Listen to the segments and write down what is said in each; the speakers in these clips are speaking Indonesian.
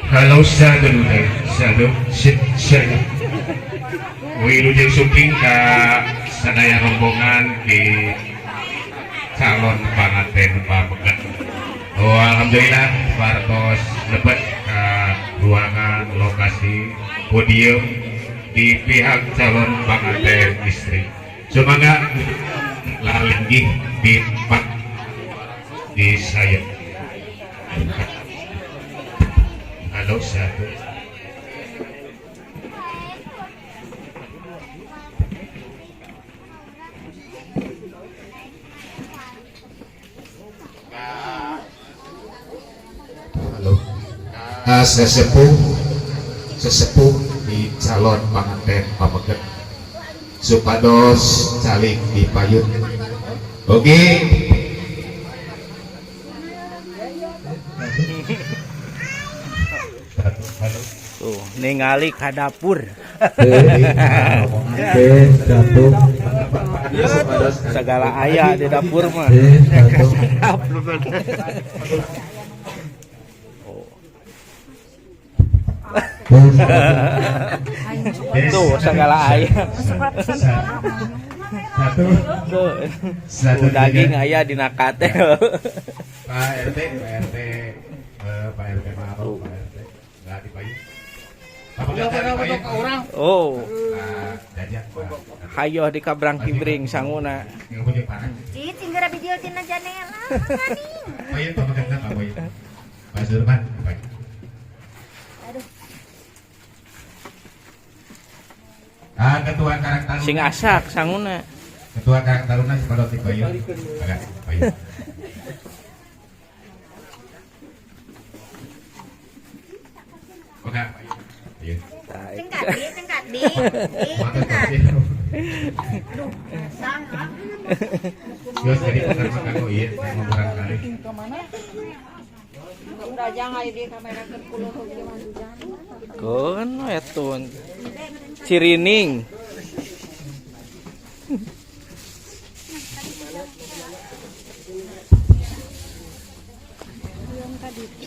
Halo satu wilujeng syuting ka sadaya rombongan di calon panganten pamegat. Oh, alhamdulillah partos lebet ka ruangan lokasi podium di pihak calon panganten istri. Semoga lalinggih di tempat di saya. Halo satu. sesepuh di calon panganten pameget supados calik dipayun. Oke. Tuh, ningali ka dapur. Segala aya di dapur mah. Tuh, segala aya. Tuh, daging aya di nakate. Pak RT Maro, Pak RT nggak dipayun. Oh, hayo di kabrang kibring sanguna. Cit, singgara video tina janela. Payun Pak Maganda Pak Payun. Pak Zurman, Pak. Aduh. Ketua Karang Taruna. Sing asak sanguna. Ketua Karang Taruna sepadot dipayun. Agak payun. Oke, payun. Cengkat di. Cengkat. Duh, sang. Yos jadi makan kok iya, mau barang kali. Udah jangan di kamera ke kulo gimana jangan. Kun etun. Cirining.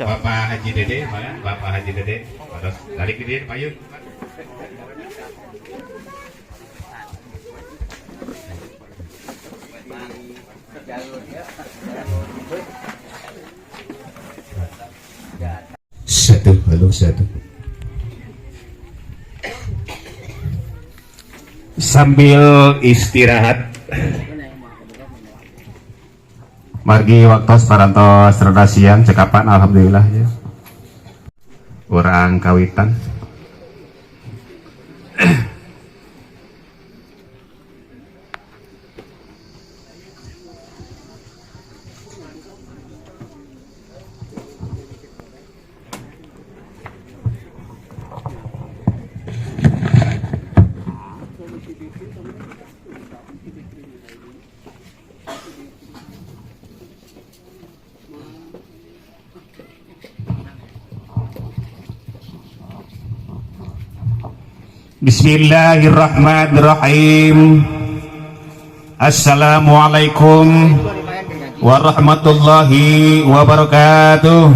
Bapak Haji Dede, mana? Bapak Haji Dede, terus balik ke dia, payun. Satu. Sambil istirahat, margi waktu parantos rada siang cekapan alhamdulillah ya. Orang kawitan. Bismillahirrahmanirrahim. Assalamualaikum warahmatullahi wabarakatuh.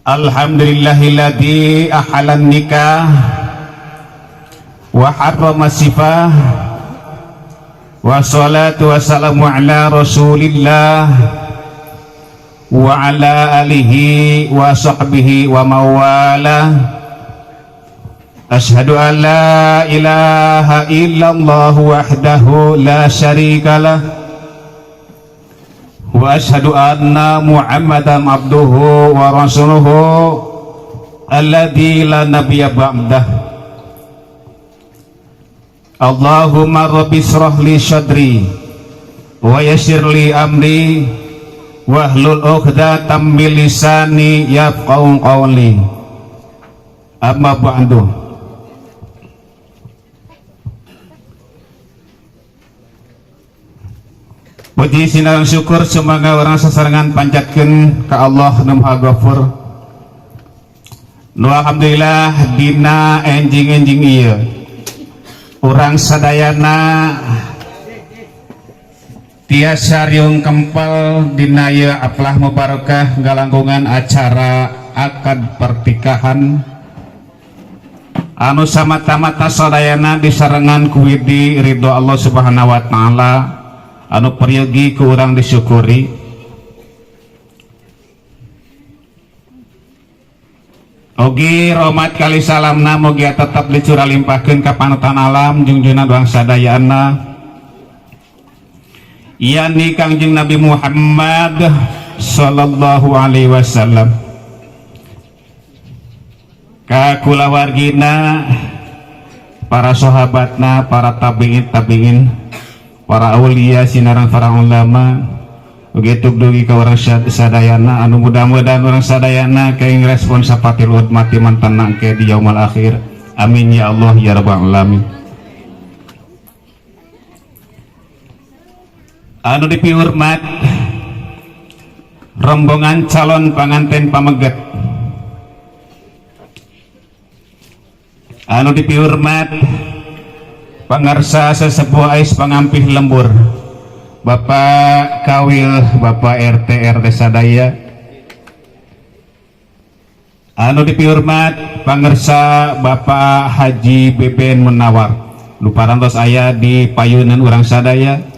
Alhamdulillahilladzi ahalan nikah wa harrama sifah wa salatu wassalamu ala rasulillah wa ala alihi wa sahbihi wa mawala. Asyhadu an la ilaha illallah wahdahu la syarikalah wa asyhadu anna muhammadan abduhu wa rasuluhu alladzi la nabiyya ba'dah. Allahumma rabbi shrah li sadri wa yassir li amri wahlul 'uqdatam min lisani yafqahu qawli. Amma ba'du. Puji sinarang syukur semoga orang sasarangan panjatkeun ka Allah nu Maha Ghafur. Nu alhamdulillah dina enjing-enjing ieu urang sadayana tiasa riung kempel dina ieu aplah mubarakah galangkungan acara akad pertikahan anu samata-mata sadayana disarengan ku widi ridho Allah Subhanahu wa taala anu peryogi ku urang disyukuri. Ogi rahmat kali salamna mugi tetap dicurah limpahkeun ka panutan alam junjungan doang sadayana yakni Kangjeng Nabi Muhammad sallallahu alaihi wasallam, ka kulawargina, para sahabatna, para tabi'in para aulia sinarang para ulama begitu dugi ka orang sadayana anu mudah-mudahan orang sadayana kaing respon sapatil mati mantanang ke di yaumul akhir. Amin ya Allah ya rabbal alamin. Anu dipihormat rombongan calon panganten pameget, anu dipihormat pangarsa sesepuh ais pangampih lembur, Bapak Kawil, Bapak RT sadaya, anu dipihormat pangarsa Bapak Haji Beben Munawar, nu parantos aya di payunan urang sadaya.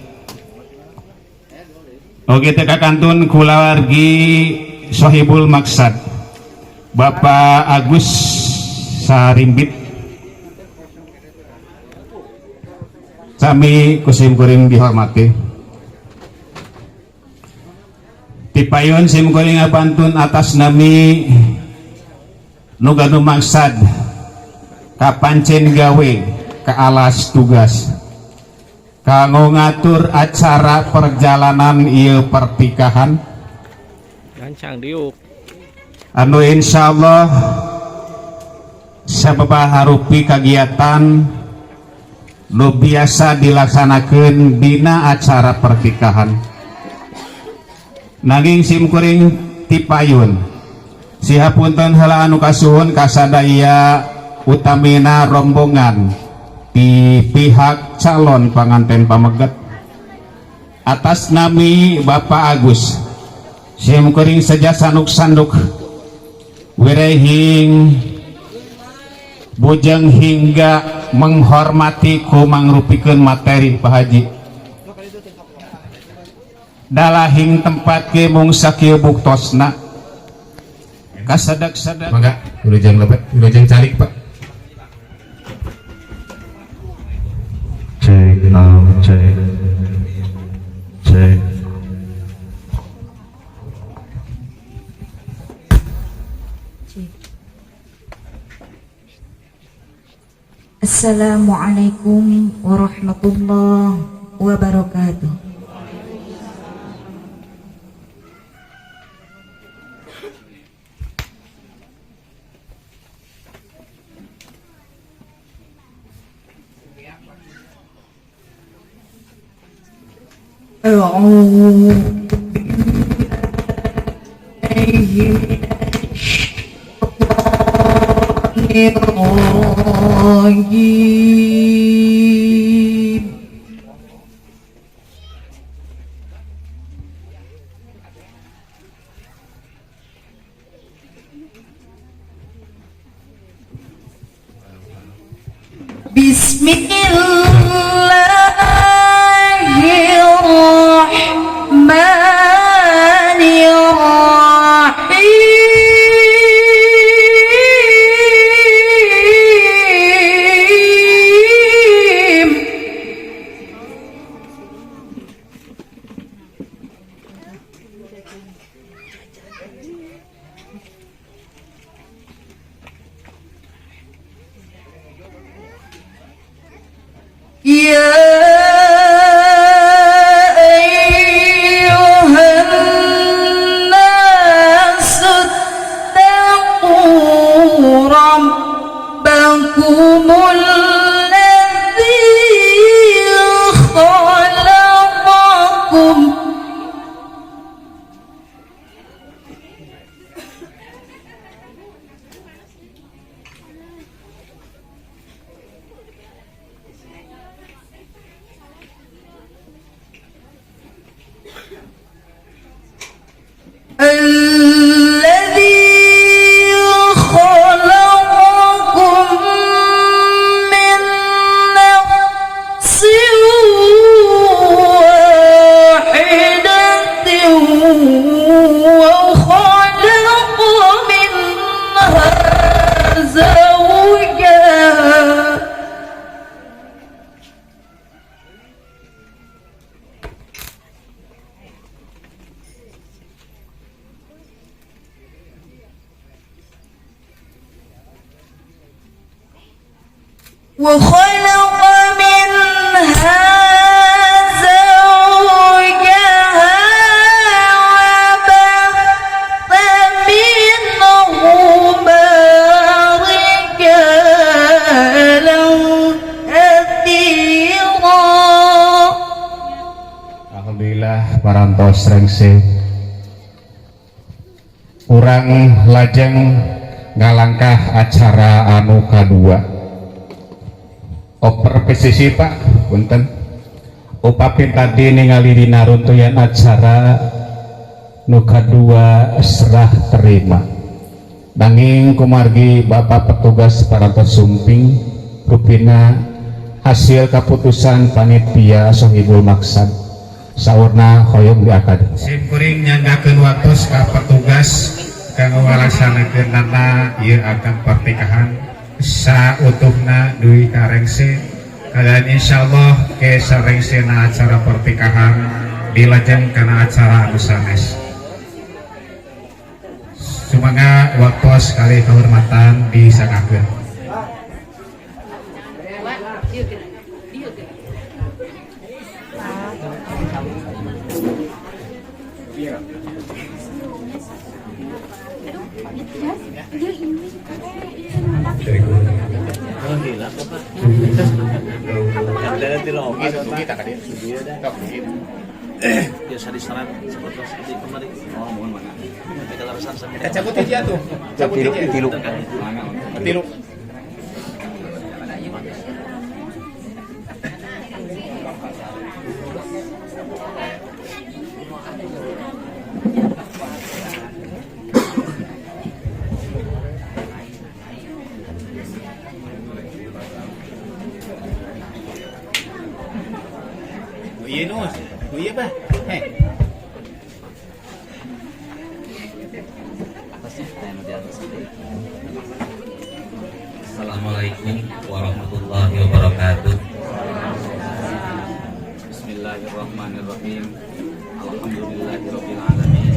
Oke teka kantun kulawargi Sohibul Maksad Bapak Agus Sarimbit sami kusim kuring dihormati. Tipayun sim kuring apantun atas nami Nuganu Maksad kapancen gawe ke alas tugas kanggo ngatur acara perjalanan ieu pertikahan gancang diuk anu insyaallah sababaraha harupi kagiatan nu biasa dilaksanakeun dina acara pertikahan. Nanging simkuring tipayun sihapunten heula anu kasuhun kasadaya utamina rombongan di pihak calon panganten pameget atas nami Bapak Agus simkuring saja sanduk-sanduk wirehing bujeng hingga menghormati ku mangrupikeun materi Pak Haji dalahing tempat ke mung sakieu buktosna kasadak-sadak mangga wilujeng lebet wilujeng calik Pak. Cek, cek, cek. Assalamualaikum warahmatullahi wabarakatuh. وخلق منها rengse urang lajeng ngalangkah acara anu kadua oper PCC Pak punten upapin tadi ningali dina runtuyan acara nu kadua serah terima nanging kumargi Bapak petugas parantos sumping rupina hasil keputusan panitia sohibul maksad saurna hoyong di akad sim kuring nyanggakeun watos ka petugas kanggo ngalaksanakeun nana ieu akan pernikahan sautuhna duwi karengse kalian insyaallah ke sarengsena acara pernikahan dilajeng kana acara anu sanes sumangga waktos kali kehormatan disangakeun. Biasa diserap seperti kemarin. Oh, mohon mana? Kita larusan sampai. Cabut aja tuh. Cabut aja. Tilu. Iya nus, iya bah, heh. Assalamualaikum warahmatullahi wabarakatuh. Bismillahirrahmanirrahim. Alhamdulillahirabbil alamin.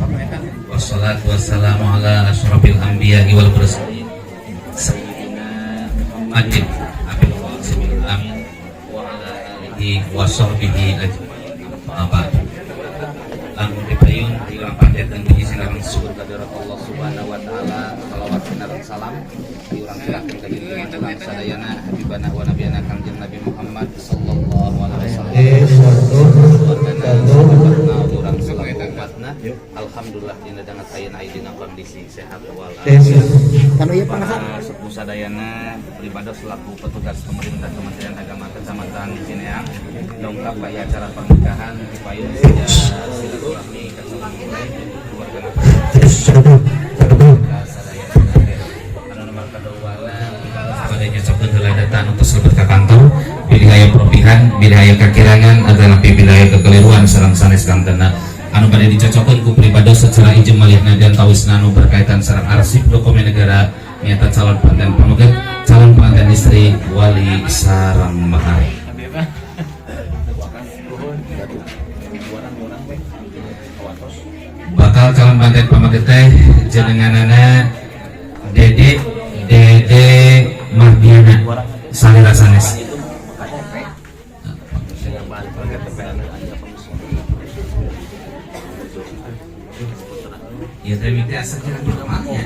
Wassalatu wassalamu ala asyrafil anbiya'i wal mursalin. Sayyidina Muhammadin abil qasimil amin wa ala alihi wa sahbihi ajmain. Apa? Lamun dipayun di urang panjat dan puji sinarang syukur Kehadirat Allah Subhanahu wa taala, salawat dan salam diurang serahkeun ka junjungan urang sadayana habibana wa nabiyana kanjeng Nabi Muhammad sallallahu alaihi wasallam. Urang selaku umatna alhamdulillah dina dangat ayeuna dina kondisi sehat walafiat. Sepuh sadayana pribadi selaku petugas pemerintah Kementerian Agama Kecamatan Cineang dongkap ka acara pernikahan dipayun saja silaturahmi ka mulai keluarga anu nomor kaduana pada nyocokkeun heula data anu tos lebet ka kantor wilaya propihan wilaya kakirangan adalah wilaya kekeliruan sareng sanes kantena anu pada dicocokkeun ku pribadi secara ijmaliyahna dan tawisna anu berkaitan sareng arsip dokumen negara nyata calon pengantin pamegat calon pengantin istri wali sareng mahar. Bakal calon pengantin pamegat teh jenenganana Dede Mardiana salira sanes. Ya teh mite asa kira pertamanya.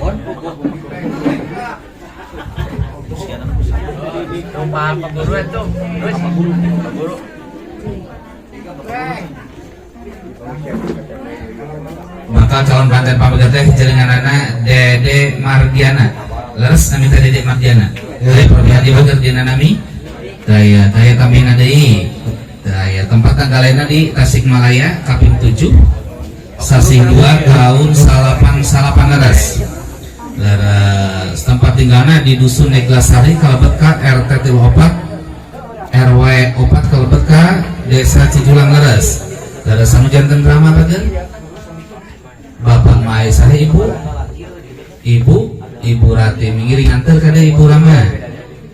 Pak Guru itu. Terus Pak Guru. Maka calon pengantin pamegat teh jenenganana Dede Mardiana. Leres nami teh Dede Mardiana. Teh perbihan di bager dina nami. Daya tamina deui. Daya tempat tanggalena di Tasikmalaya Kaping 7. Sasi 2 tahun salapan leres. Leres tempat tinggalnya di Dusun Neglasari kalebet ka RT 34 RW 4 kalebet ka Desa Cijulang leres. Leres anu janten drama bageun. Bapak Mae saha Ibu Rati mingiring antar ka Ibu Rama.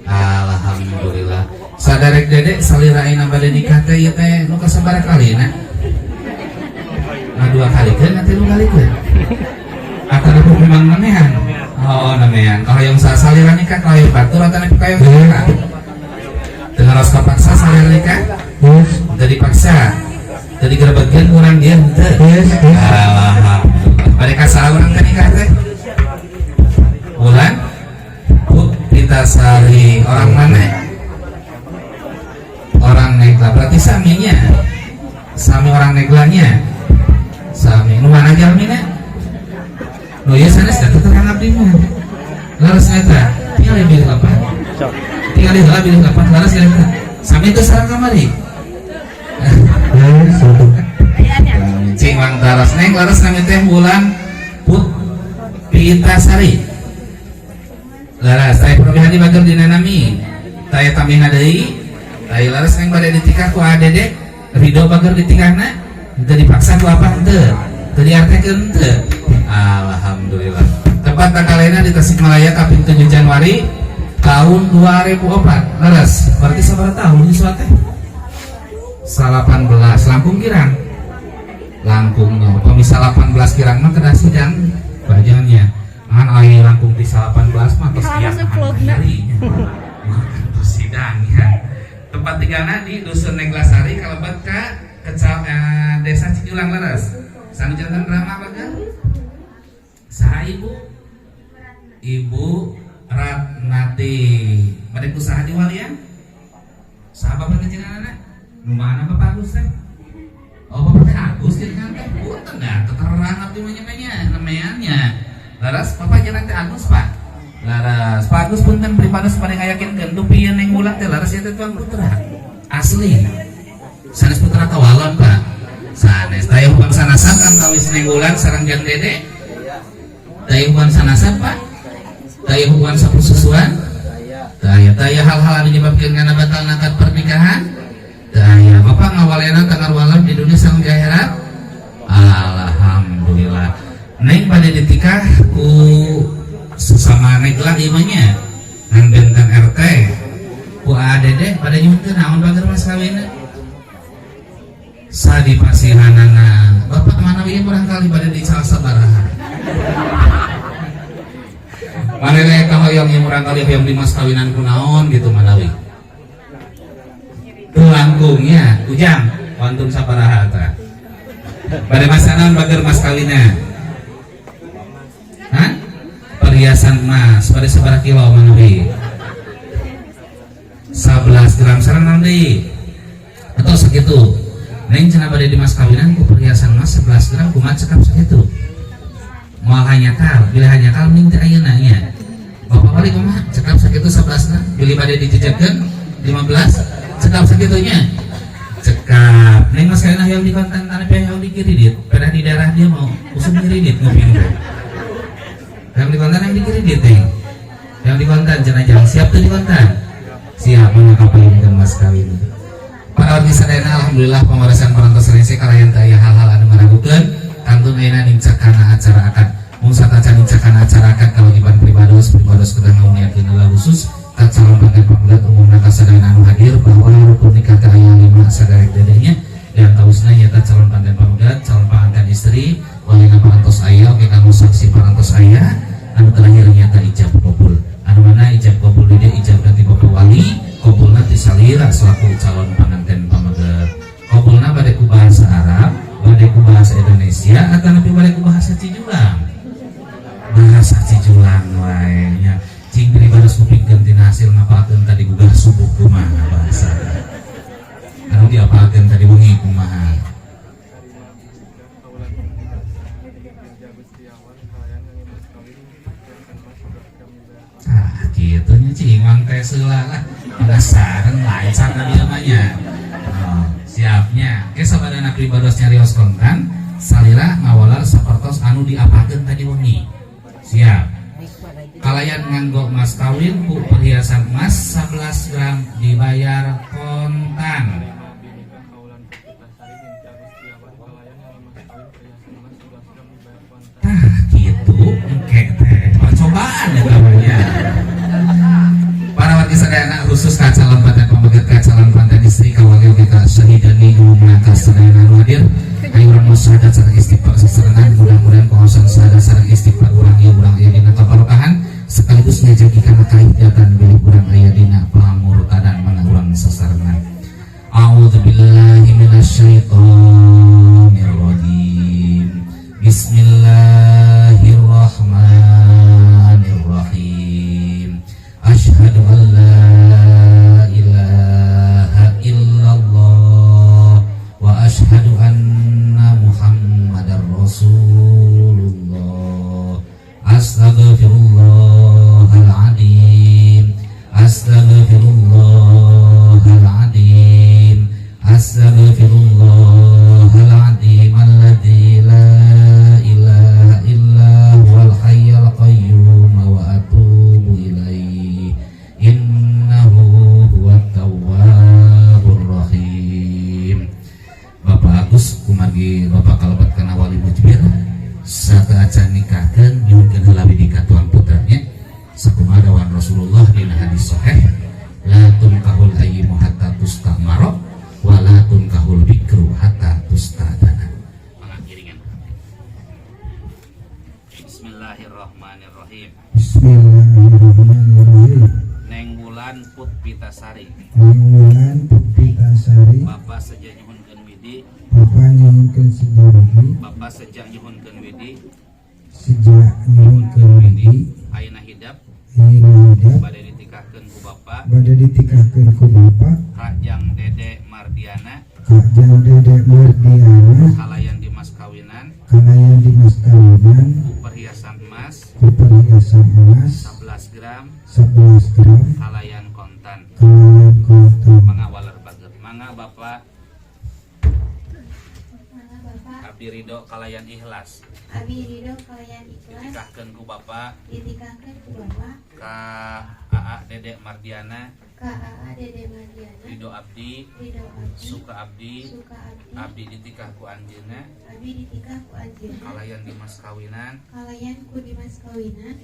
Alhamdulillah. Sadarek Dedek salira ayeuna bade nikah teh ieu teh nu kasabaraha kalina? 2 kali kan nanti lu kali kan atau ada memang namehan oh namehan kalau yang salira nikah kalau yang batur atau nanti kayak gimana dengan harus paksa salira nikah dari paksa dari gerbagian kurang dia alhamdulillah mereka salah orang kan nikah teh bulan kita sari orang mana orang negla berarti sami orang neglanya sami nu mana jalmina nu ieu sanes da terang abdi mah laras eta tinggal pilih lapan tinggal pilih lapan laras eta sami teu sareng kamari cing lantaras neng laras nami teh bulan put Pitasari laras taya perbihan di bager dina nami taya tamihna deui taya laras neng bade ditikah ku adede ridho bager ditikahna teu dipaksa ku apa henteu teu diartekeun henteu alhamdulillah tepat takalena di Tasikmalaya ka 7 Januari tahun 2004 laras berarti sabaraha tahun ieu teh 18 langkung kirang langkung pemisah 18 kirang mah kedah sidang bajannya kan ai langkung di 18 mah tos kian hari tos sidang ya tempat tinggalna di dusun Neglasari kalebat ka desa Cijulang laras sanu jantan ramah bagan saha ibu Ratnati bade usaha di walian saha bapak ngejenganana nu mana Bapak Agus teh? Oh Bapak teh Agus jadi kan teh punten dah keterangan abdi manya namanya. Laras Bapak jangan teh Agus Pak. Laras Pak Agus punten pripados pada ngayakinkeun tupieun neng ulah teh laras eta tuang putra. Asli. Sanes putra kawalan Pak. Sanes taya hubang sanasan antawis neng ulan sareng Jang Dede. Taya hubang sanasan Pak. Taya hubungan sapususuan. Taya hal-hal anu nyebabkeun ngana batal akad pernikahan. Daya Bapak ngawalena tangar walam di dunia sang akhirat. Alhamdulillah. Neng pada ditikah ku sesama neglah imanya ngan bentang RT ku adede pada nyuntun naon bager mas kawinna sadi pasihanana Bapak mana ieu barangkali pada di salah sabaraha maneh kahoyong ieu barangkali hoyong di mas kawinan ku naon gitu manawi langkungnya ujang wantun sabaraha ta pada masanan bager mas kawina hah perhiasan emas pada sabaraha kilo manawi 11 gram sareng deui atau sakitu neng cenah bade di mas kawinan ku perhiasan emas 11 gram kumaha cekap sakitu moal hanyakal bila hanyakal ning teh ayeuna nya Bapak balik kumaha cekap sakitu 11 gram bila bade dijejekeun 15 cekap segitunya cekap neng mas kawin yang di konten tanah yang di kredit pada di daerah dia mau usum kredit nguping yang di konten yang di kredit yang di konten jenajah siap tuh di konten siap mengakapain dan mas kawin para warga sadayana alhamdulillah pemarisan parantos rense kalayan taya hal-hal anu maragukeun kantun ayeuna nimcak kana acara akad mung satacan nimcak kana acara akad kawajiban pribados kedah ngauniakeun heula khusus tak calon pakai pambulat umumna kasadayana anu hadir bahwa rukun nikah teh aya 5 sadaek dedenya dan tausna nyata calon panten pamudat calon panganten istri walina parantos aya oke kanggo saksi parantos aya anu terakhir nyata ijab qabul anu mana ijab qabul dia ijab ganti bapak wali qabulna ti salira selaku calon panganten pamudat qabulna bade ku bahasa Arab bade ku bahasa Indonesia atau nabi bade ku bahasa Cijulang bahasa Cijulang wae nya cing daribados kupingkeun tina hasil ngapalkeun tadi gugah subuh kumaha bahasa anu diapalkeun tadi wengi kumaha kitu nya cing mang teh seula lah penasaran lain sareng dia mah nya siapnya ke sabadana pribados nyarios kontan salira ngawalar sapertos anu diapalkeun tadi wengi siap kalayan nganggo mas kawin ku perhiasan emas 11 gram dibayar kontan gitu engke teh percobaan ya namanya para warga sadayana khusus ka calon panten pamaget ka calon panten istri kawali kita syahidani umumna ka sadayana nu hadir ayo urang musyahadat sareng istighfar sasarengan mudah-mudahan pohosan sahadat sareng istighfar urang ieu dina kabarokahan sekaligus ngajaki kana kahidatan bilih urang aya dina pamurtadan mana urang sasarengan. A'udzubillahi minasyaitonir rajim. Bismillahirrahmanirrahim. Asyhadu an la ilaha illallah wa asyhadu anna Muhammadar Astaghfirullahaladzim. Astaghfirullahaladzim. Astaghfirullahaladzim. Alladzi la ilaha illa huwal hayyul qayyum wa atubu ilaihi. Innahu huwat tawwabur rahim. Bapak Agus kumargi Bapak kalabat kana wali mujbir sateuacan nikahkeun nyuhunkeun heula bidi ka tuan putranya sakumaha dawuh Rasulullah dina hadis sahih la tunkahul ayyimu hatta tustamara wa la tunkahul bikru hatta tustadana. Pengakiringan. Bismillahirrahmanirrahim. Bismillahirrahmanirrahim. Neng bulan Put Pitasari. Bulan Pitasari. Bapak sejak nyuhunkeun widi. Bapak nyuhunkeun sejarah. Bapak sejak nyuhunkeun widi. Sejak nyuhunkeun widi. Ayeuna hidap. Ayeuna hidap. Bade ditikahkeun ku Bapak. Bade ditikahkeun ku Bapak. Kajang Dede Mardiana. Kajang Dede Mardiana. Kalayan Dimas kawinan. Kalayan Dimas kawinan. Ku perhiasan emas. Ku perhiasan emas. 11 gram. 11 gram. Kalayan kontan. Kalayan kontan. Mangawaler baget. Mangga Bapak. Mana Bapak? Abdi ridho kalayan ikhlas. Abi ridho kalian ikhlas Ditikahkeun ku Bapak. ditikahkeun ku Bapak Ka AA Dede Mardiana. ka AA Dede Mardiana Ridho Abdi. ridho abdi Suka Abdi. suka abdi Abdi ditikah ku anjeunna. abdi ditikah ku anjeunna Kalayan Dimas kawinan. kalayan ku Dimas kawinan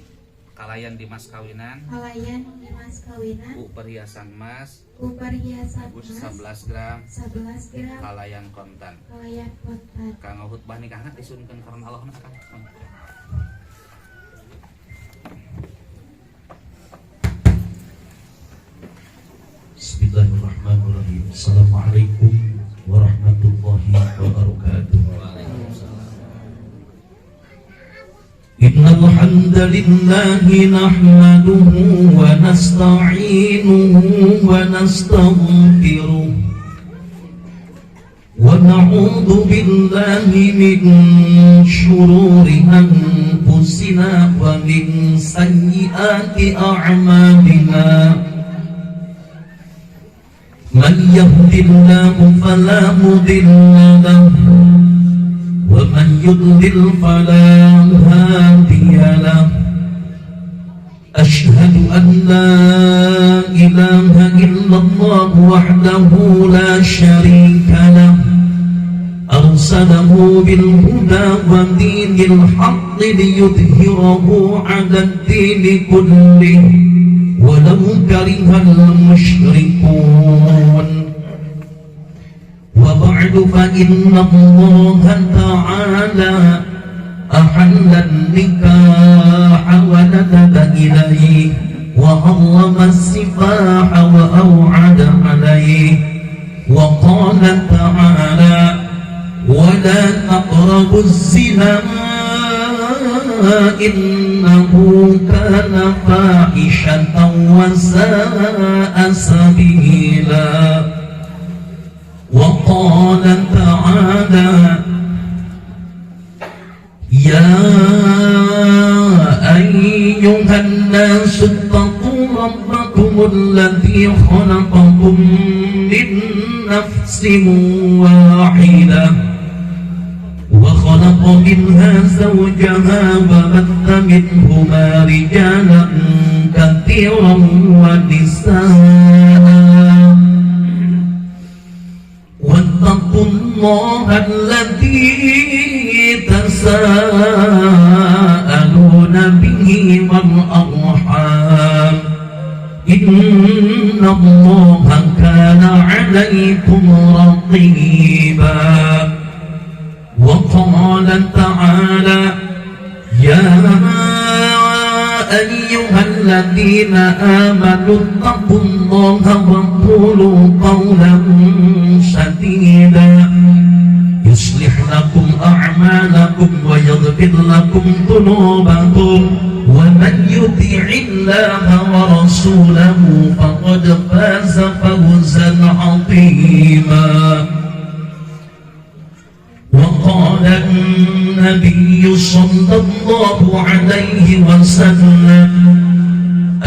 Kalayan Dimas kawinan. kalayan Dimas kawinan Ku perhiasan emas. ku perhiasan emas 11 gram. 11 gram Kalayan kontan. kalayan kontan Kanggo khutbah nikahna disunkeun karena Allah na Kang. Bismillahirrahmanirrahim. Assalamualaikum warahmatullahi wabarakatuh. Innal hamdalillahi nahmaduhu wa nasta'inuhu wa nastaghfiruh wa na'udzu billahi min shururi anfusina wa min sayyiati a'malina. من يهد الله فلا مضل له ومن يضلل فلا هادي له أشهد أن لا إله إلا الله وحده لا شريك له أرسله بالهدى ودين الحق ليظهره على الدين كله ولو كره المشركون وبعد فإن الله تعالى أحل النكاح وندب إليه وحرم السفاح وأوعد عليه وقال تعالى ولا تقربوا الزنا إنه كان فاحشة وساء سبيلا وقال تعالى يا أيها الناس اتقوا ربكم الذي خلقكم من نفس واحدة وخلق منها زوجها وبث منهما رجالا كثيرا ونساء واتقوا الله الذي تساءلون به والأرحام إن الله كان عليكم رقيبا وقال تعالى يا أيها الذين آمنوا اتقوا الله وقولوا قولا سديدا يصلح لكم أعمالكم ويغفر لكم ذنوبكم ومن يطع الله ورسوله فقد فاز فوزا عظيما وقال النبي النبي صلى الله عليه وسلم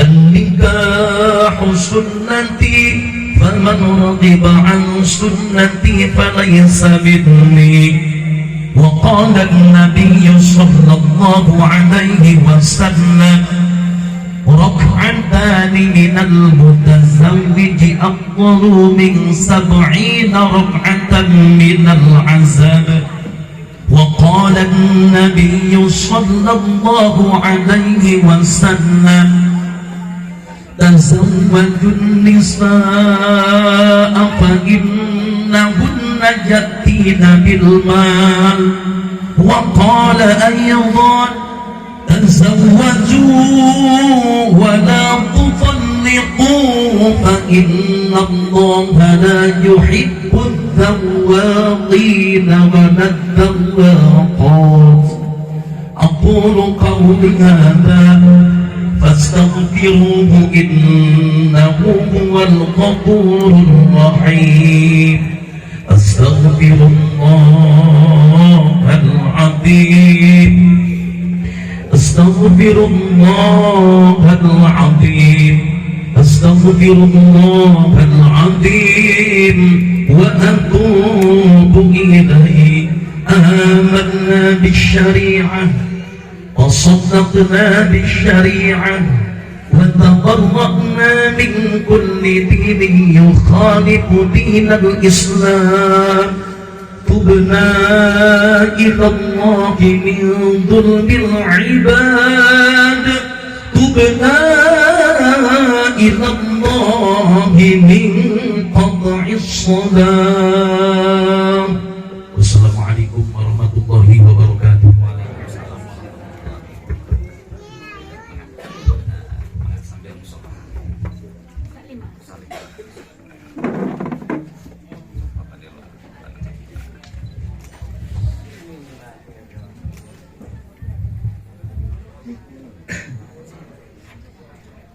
النكاح سنتي فمن رغب عن سنتي فليس مني وقال النبي صلى الله عليه وسلم ركعتان من المتزوج أفضل من 70 ركعة من العذاب وقال النبي صلى الله عليه وسلم تزوجوا النساء فإنهن يأتين بالمال وقال أيضا تزوجوا ولا تطلقوا فإن الله لا يحب الذواقين ولا الذواقات أقول قولي هذا فاستغفروه إنه هو الغفور الرحيم أستغفر الله العظيم أستغفر الله العظيم أستغفر الله العظيم وأتوب إليه آمنا بالشريعة وصدقنا بالشريعة وتبرأنا من كل دين يخالف دين الإسلام تبنا إلى الله من ظلم العباد تبنا إلى الله من قطع الصلاة والسلام عليكم ورحمة الله وبركاته.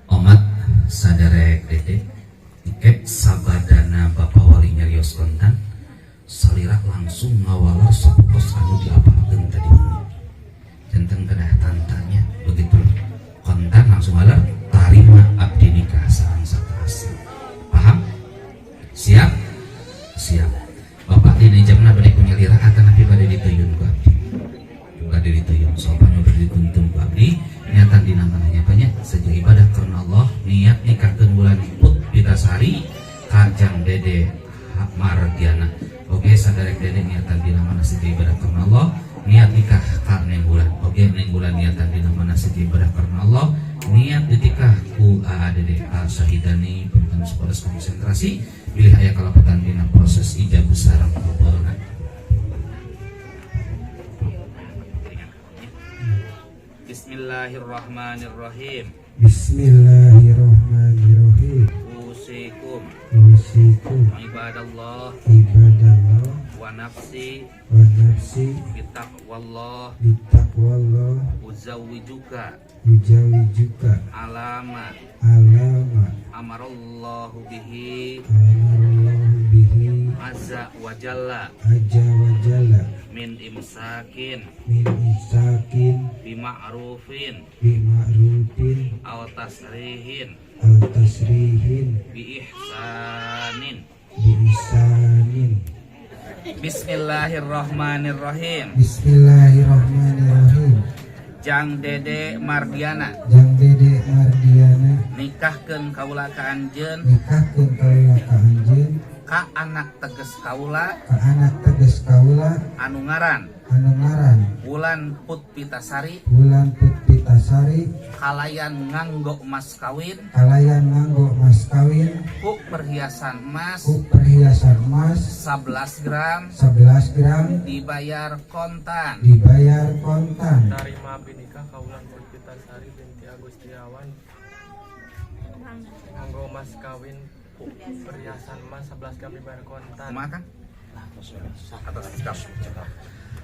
Omat saderek dede ikek sabadana Bapak Wali nyarios kontan salirak langsung ngawalar saputos anu diapalkeun tadi ini tentang kedah tantanya begitu kontan langsung ngalar tarima abdi nikah sareng satrasi paham siap siap Bapak dina jamna bade ku nyalirakaken tapi bade dituyun ku abdi bade dituyun sopan bade dituntun ku abdi niatan dina mananya banyak saja ibadah karena Allah niat nikahkeun bulan Put Pitasari kajang dede Mardiana oke sadarek dede niatan dina mana saja ibadah karena Allah niat nikah karena bulan oke neng bulan niatan dina mana saja ibadah karena Allah niat ditikah ku dede Syahidani punten sepolos konsentrasi pilih aya kalapatan dina proses ijab sareng kabulna. Bismillahirrahmanirrahim. Bismillahirrahmanirrahim. Usikum ibadallah wa nafsi wa nafsi bitaqwallah bitaqwallah uzawwijuka alama amarallahu bihi azza wa jalla min imsakin bima'rufin aw tasrihin bi ihsanin. Bismillahirrahmanirrahim. Jang Dede Mardiana nikahkeun kaula ka anjeun ka anak teges kaula anu ngaran Wulan Put Pitasari kalayan nganggo mas kawin ku perhiasan emas 11 gram dibayar kontan Tarima binikah kaulan Put Pitasari binti Agustiawan nganggo mas kawin perhiasan emas 11 gram dibayar kontan. Kumaha kan?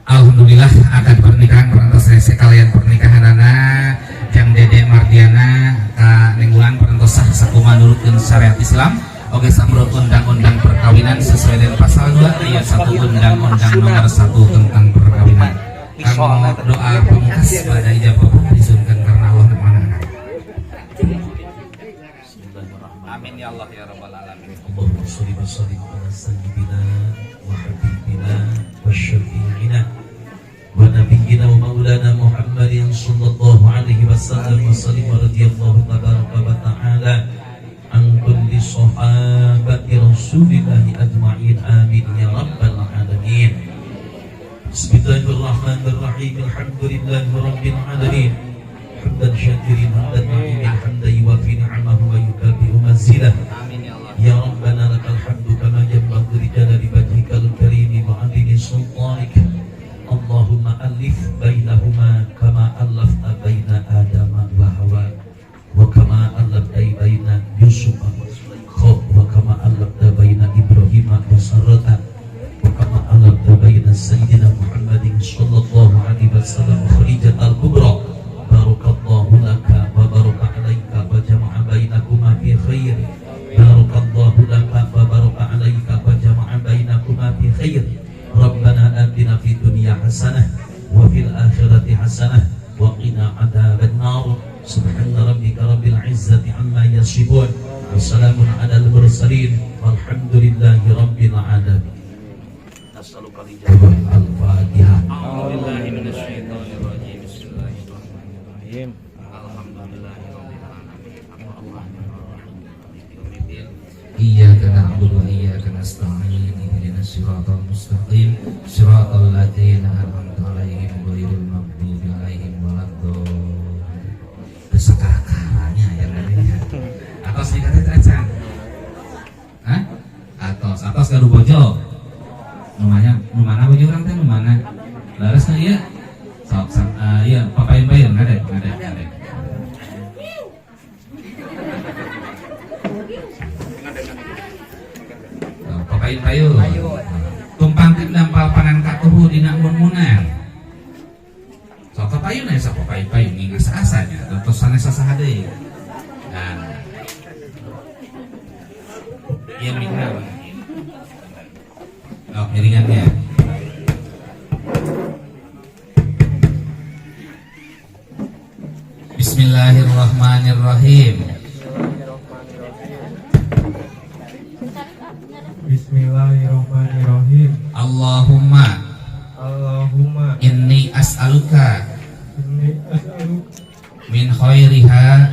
Alhamdulillah akan pernikahan perantos rese kalian pernikahan anak Jang Dede Mardiana ka ninggulan perantos sah sakumaha nurutkeun syariat Islam oge sabrut undang-undang perkawinan sesuai dengan pasal 2 ayat 1 Undang-Undang nomor 1 tentang perkawinan Kamu doa pamungkas pada ijabah disunkan karena Allah mana. Amin ya Allah ya rabbal alamin. Allahumma sholli wa sallim ala sayyidina wa habibina wa syafi'ina wa nabiyyina wa maulana Muhammadin sallallahu alaihi wasallam wa sallim wa radiyallahu tabaraka wa ta'ala an kulli sahabati rasulillahi ajma'in amin ya rabbal alamin. Bismillahirrahmanirrahim. Alhamdulillahi rabbil alamin. Hamdan syakirin hamdan na'imin hamdan yuwafi ni'amahu wa yukabi'u mazilah. Amin ya Allah. Ya Rabbana lakal hamdu kama yanbaghi li jalali wajhikal karimi wa 'azimi sultanik. Allahumma alif bainahuma kama allafta baina Adama wa Hawa wa kama allafta baina Yusuf wa kama allafta baina Ibrahim wa Sarata wa kama allafta baina Sayyidina Muhammadin sallallahu alaihi wasallam khalijatal kubra. Barakallahu laka wa baraka alaika wa jama'a bainakuma fi khair. Barakallahu laka wa baraka alaika wa jama'a bainakuma fi khair. Rabbana atina fid dunya hasanah wa fil akhirati hasanah wa qina adzaban nar. Subhana rabbika rabbil izzati amma yasifun wa salamun alal mursalin walhamdulillahi rabbil alamin. Nas'aluka al-ijabah. Al-Fatihah. A'udzubillahi minasyaitonir rajim. Bismillahirrahmanirrahim. Alhamdulillahirabbil alamin. Ar-Rahmanir Rahim. Maliki yaumiddin. Iyyaka na'budu wa iyyaka nasta'in. Ihdinas siratal mustaqim. Siratal ladzina an'amta 'alaihim ghairil maghdubi 'alaihim waladdallin. Kesakarakaranya ya namanya. Atos dikata teracan. Hah? Atos kadu bojo. Numana bojo urang teh numana. Laras na ieu. Sok iya papayin-payin ngade. Papayin-payin. Tumpang ti dampal panan katuhu dina mun-munan. Sok papayin aya sok papayin ngingas asanya terus sanes sasaha deui. Nah. Ieu mikna. Oh, miringannya. Bismillahirrahmanirrahim. Bismillahirrahmanirrahim. Allahumma Allahumma inni as'aluka inni as'aluka min khairiha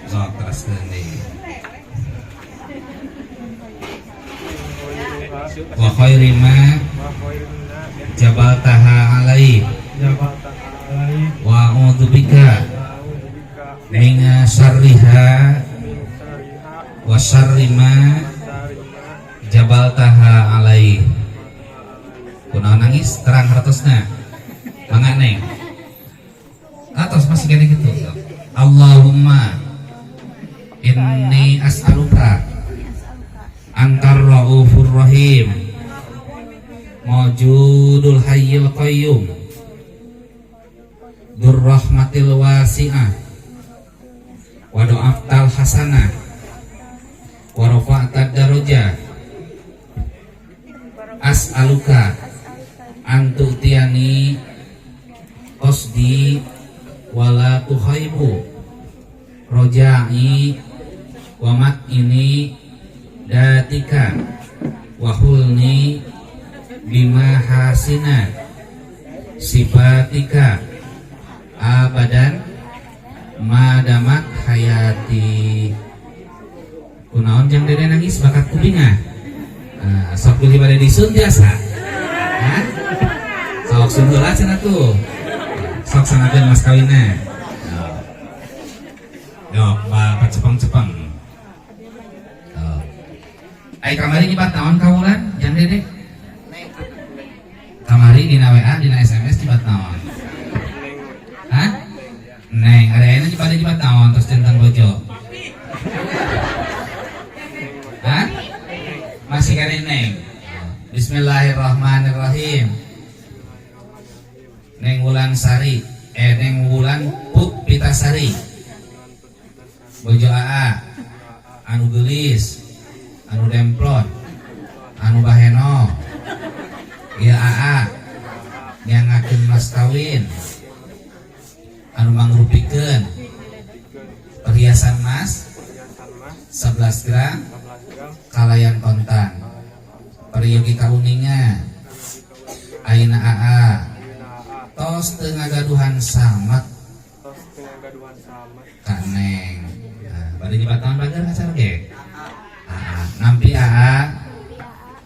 sok teraskeun deui wa khairi ma wa khairina jabaltaha alai jabatan alai wa a'udzubika wa'udzubika min syarriha min syarriha wa syarri ma syarrima jabaltaha alai. Kunaon nangis terang hartosna mangga neng atos masih kene gitu. Allahumma inni as'aluka antar raufur rahim mawjudul hayyul qayyum durrahmatil wasi'ah wa do'aftal hasanah wa rafa'tad darajah as'aluka antutiani qasdi wala tuhaibu roja'i wa ini datika wa hulni bima hasina sifatika abadan madamat hayati. Kunaon jang dede nangis bakat kupingah. Sok pilih pada disun biasa. Hah? Sok sunggul aja tuh. Sok sanajan mas kawinnya. Yok, bapak cepeng-cepeng. Ai kamari nyebat naon kawulan jang dede? Kamari dina WA, dina SMS nyebat naon? Hah? Neng, ada yang nyebat naon terus tentang bojo. Hah? Masih kene neng. Bismillahirrahmanirrahim. Neng Wulan Sari, Neng Wulan Pitasari. Bojo AA anu geulis, anu demplon, anu baheno ieu AA nyangakeun mas kawin anu mangrupikeun perhiasan emas perhiasan emas 11 gram 11 gram kalayan kontan peryogi kauninga ayeuna AA AA tos teu ngagaduhan samat tos dengan gaduhan sama kaneng bade nyebatan bagar ngacar ge AA nampi AA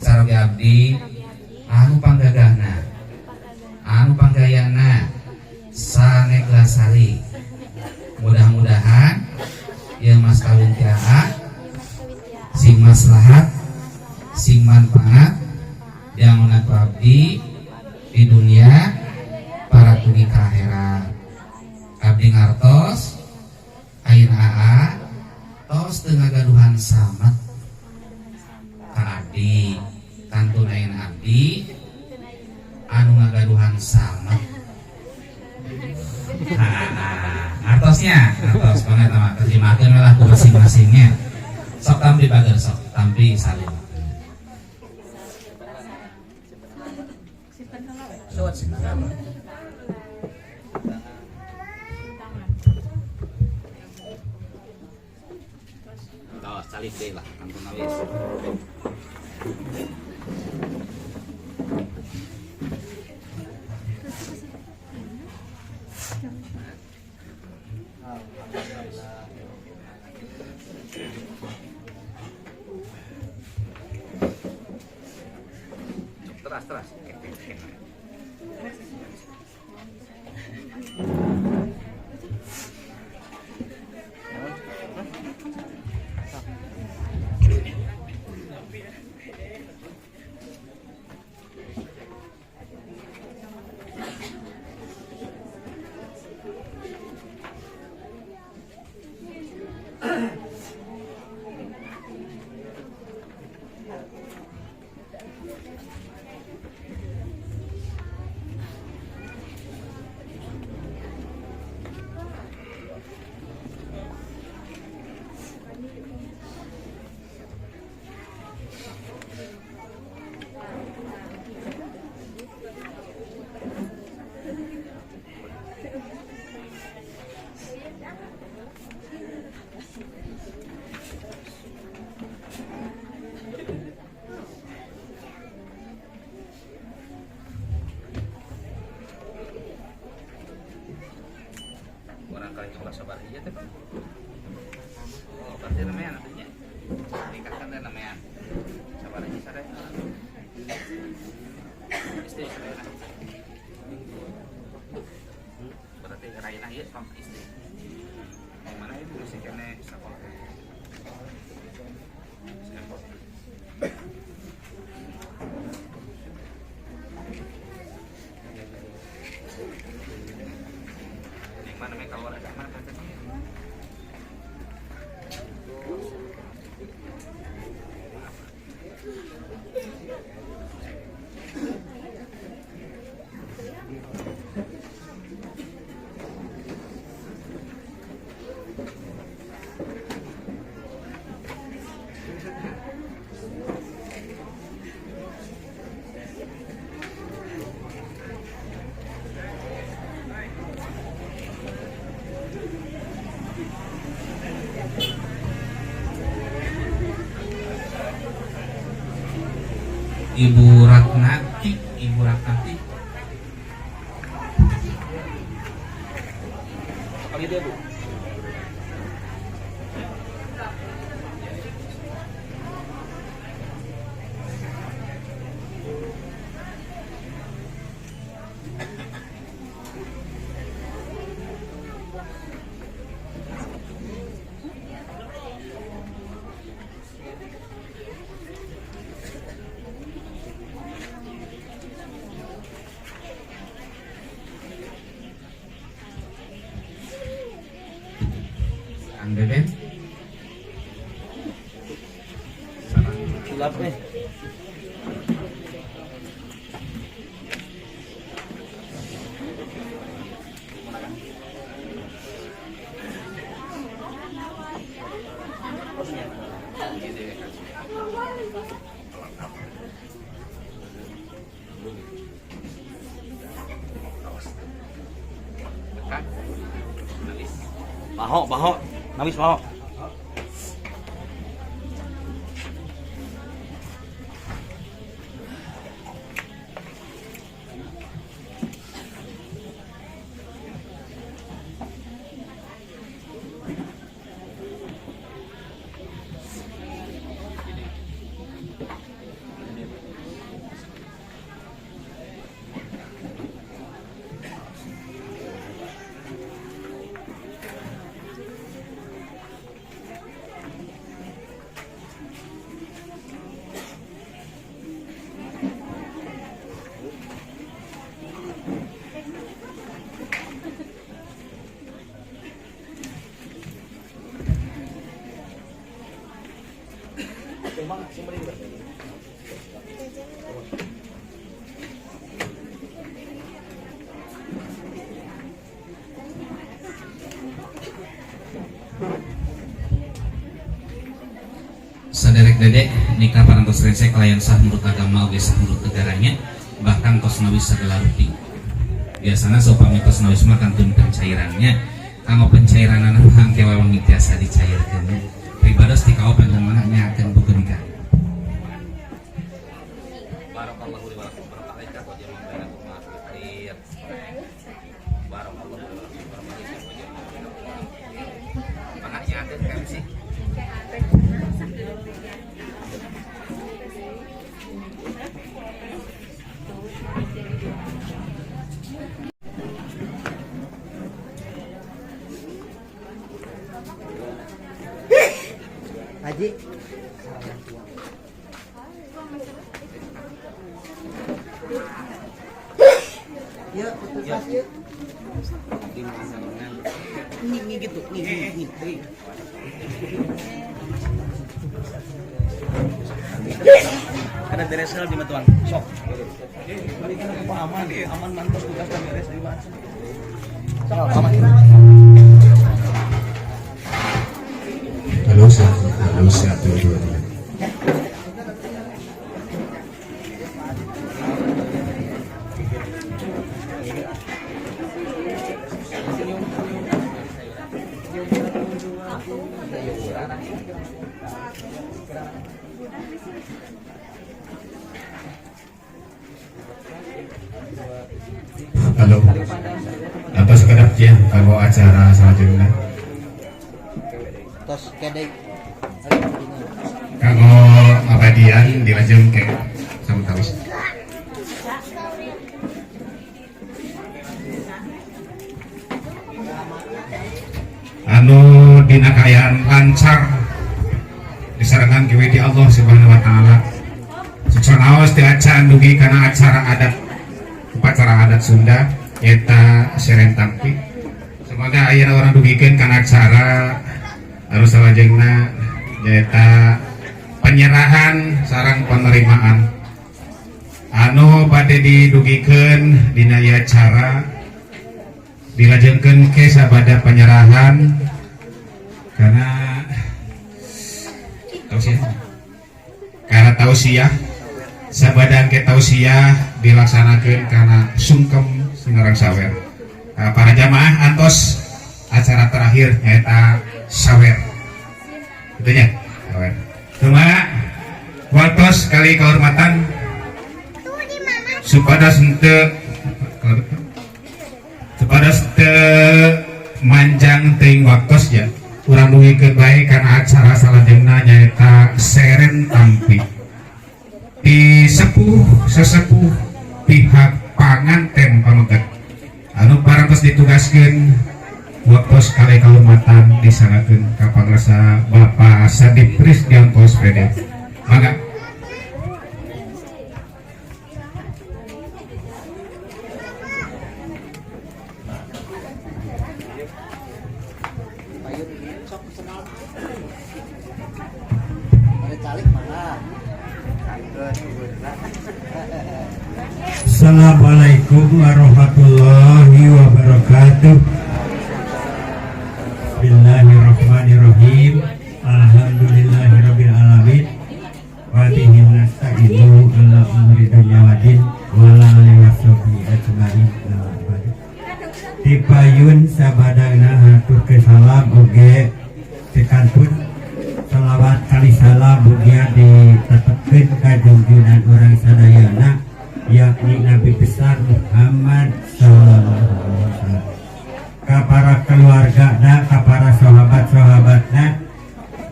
saroge abdi anu panggagahna anu panggayana sanek lasari mudah-mudahan ya mas kawin ti AA sing maslahat sing manfaat yang menaku abdi di dunia para tugi ka akhirat abdi ngartos ayeuna AA tos teu ngagaduhan samat ka abdi kantun ayeuna abdi anu ngagaduhan samat artosnya artos banget sama terjemahkeun lah ku masing-masingnya sok tampi bager sok tampi salim Tos salib deui lah kantun awis. Teras. Barangkali coba sabar aja teh. Oh, berarti namanya nantinya. Nikahkan dan namanya. Sabar aja sadaya. Istri sadaya. Berarti raina ieu sama istri. Yang mana itu mesti kene sakola. Mana me kalau ada mana prakteknya? Ibu Ratnati Kali dia, Bu. Kang Beben Hilap nih. Kak. Nawis. Baho. Nawis baho. Saderek dedek nikah parantos rensek layan sah menurut agama oge sah menurut negaranya bahkan tos nawis sagala rupi. Biasana sopami tos nawis mah kantun pencairannya kanggo pencairan anak hangke wawangi tiasa dicairkeun. Pribados ti kaopan mah nyakeun buku nikah. Barakallahu li wa lakum barakatuh wa jama'a bainakum ma fi khair. Barakallahu li wa lakum barakatuh wa jama'a bainakum. Mangga nyakeun ka MC. Haji. Yuk, petugas yuk. Nih gitu, nih. Ada beresel di matuan. Sok. Balikan ke aman, aman mantos tugas dan beres di mana. Sok, aman. Halo, 1, 2, 3. Halo. Apa sekedap ya kalau acara selanjutnya? Tos kedai. Kanggo abadian dilajeng ke samutawis. Anu dina kayaan lancar disarangan kieu ti Allah Subhanahu wa taala. Suksanaos ti acan dugi kana acara adat upacara adat Sunda eta Serentangpi. Semoga ayeuna orang dugikeun kana acara anu salajengna nyaeta penyerahan sareng penerimaan anu bade didugikeun dina ieu acara dilajengkeun ke sabada penyerahan karena tausiah sabada ke tausiah dilaksanakeun karena sungkem sinarang sawer. Para jamaah antos acara terakhir nyaeta sawer gitu nya sawer. Cuma waktos kali kehormatan supados manjang teuing waktos ya urang duwikeun bae kana acara salajengna nyaeta Serentangpi. Di sesepuh pihak panganten pamegat anu parantos ditugaskeun waktos kali kehormatan disangakeun ka pangrasa Bapak Sadipris Diongkos PD. Mangga Assalamualaikum warahmatullahi wabarakatuh. Bismillahirrahmanirrahim. Alhamdulillahirabbil alamin. Wa bihi nasta'inu ala umuri dunya wa din wa la alihi washabihi ajmain. dipayun sabadana hatur salam oge sekalipun selawat kali salam mugia ditetepkeun ka junjungan orang sadayana yakni Nabi besar Muhammad sallallahu alaihi wasallam, ka para keluargana, ka para sahabat-sahabatna,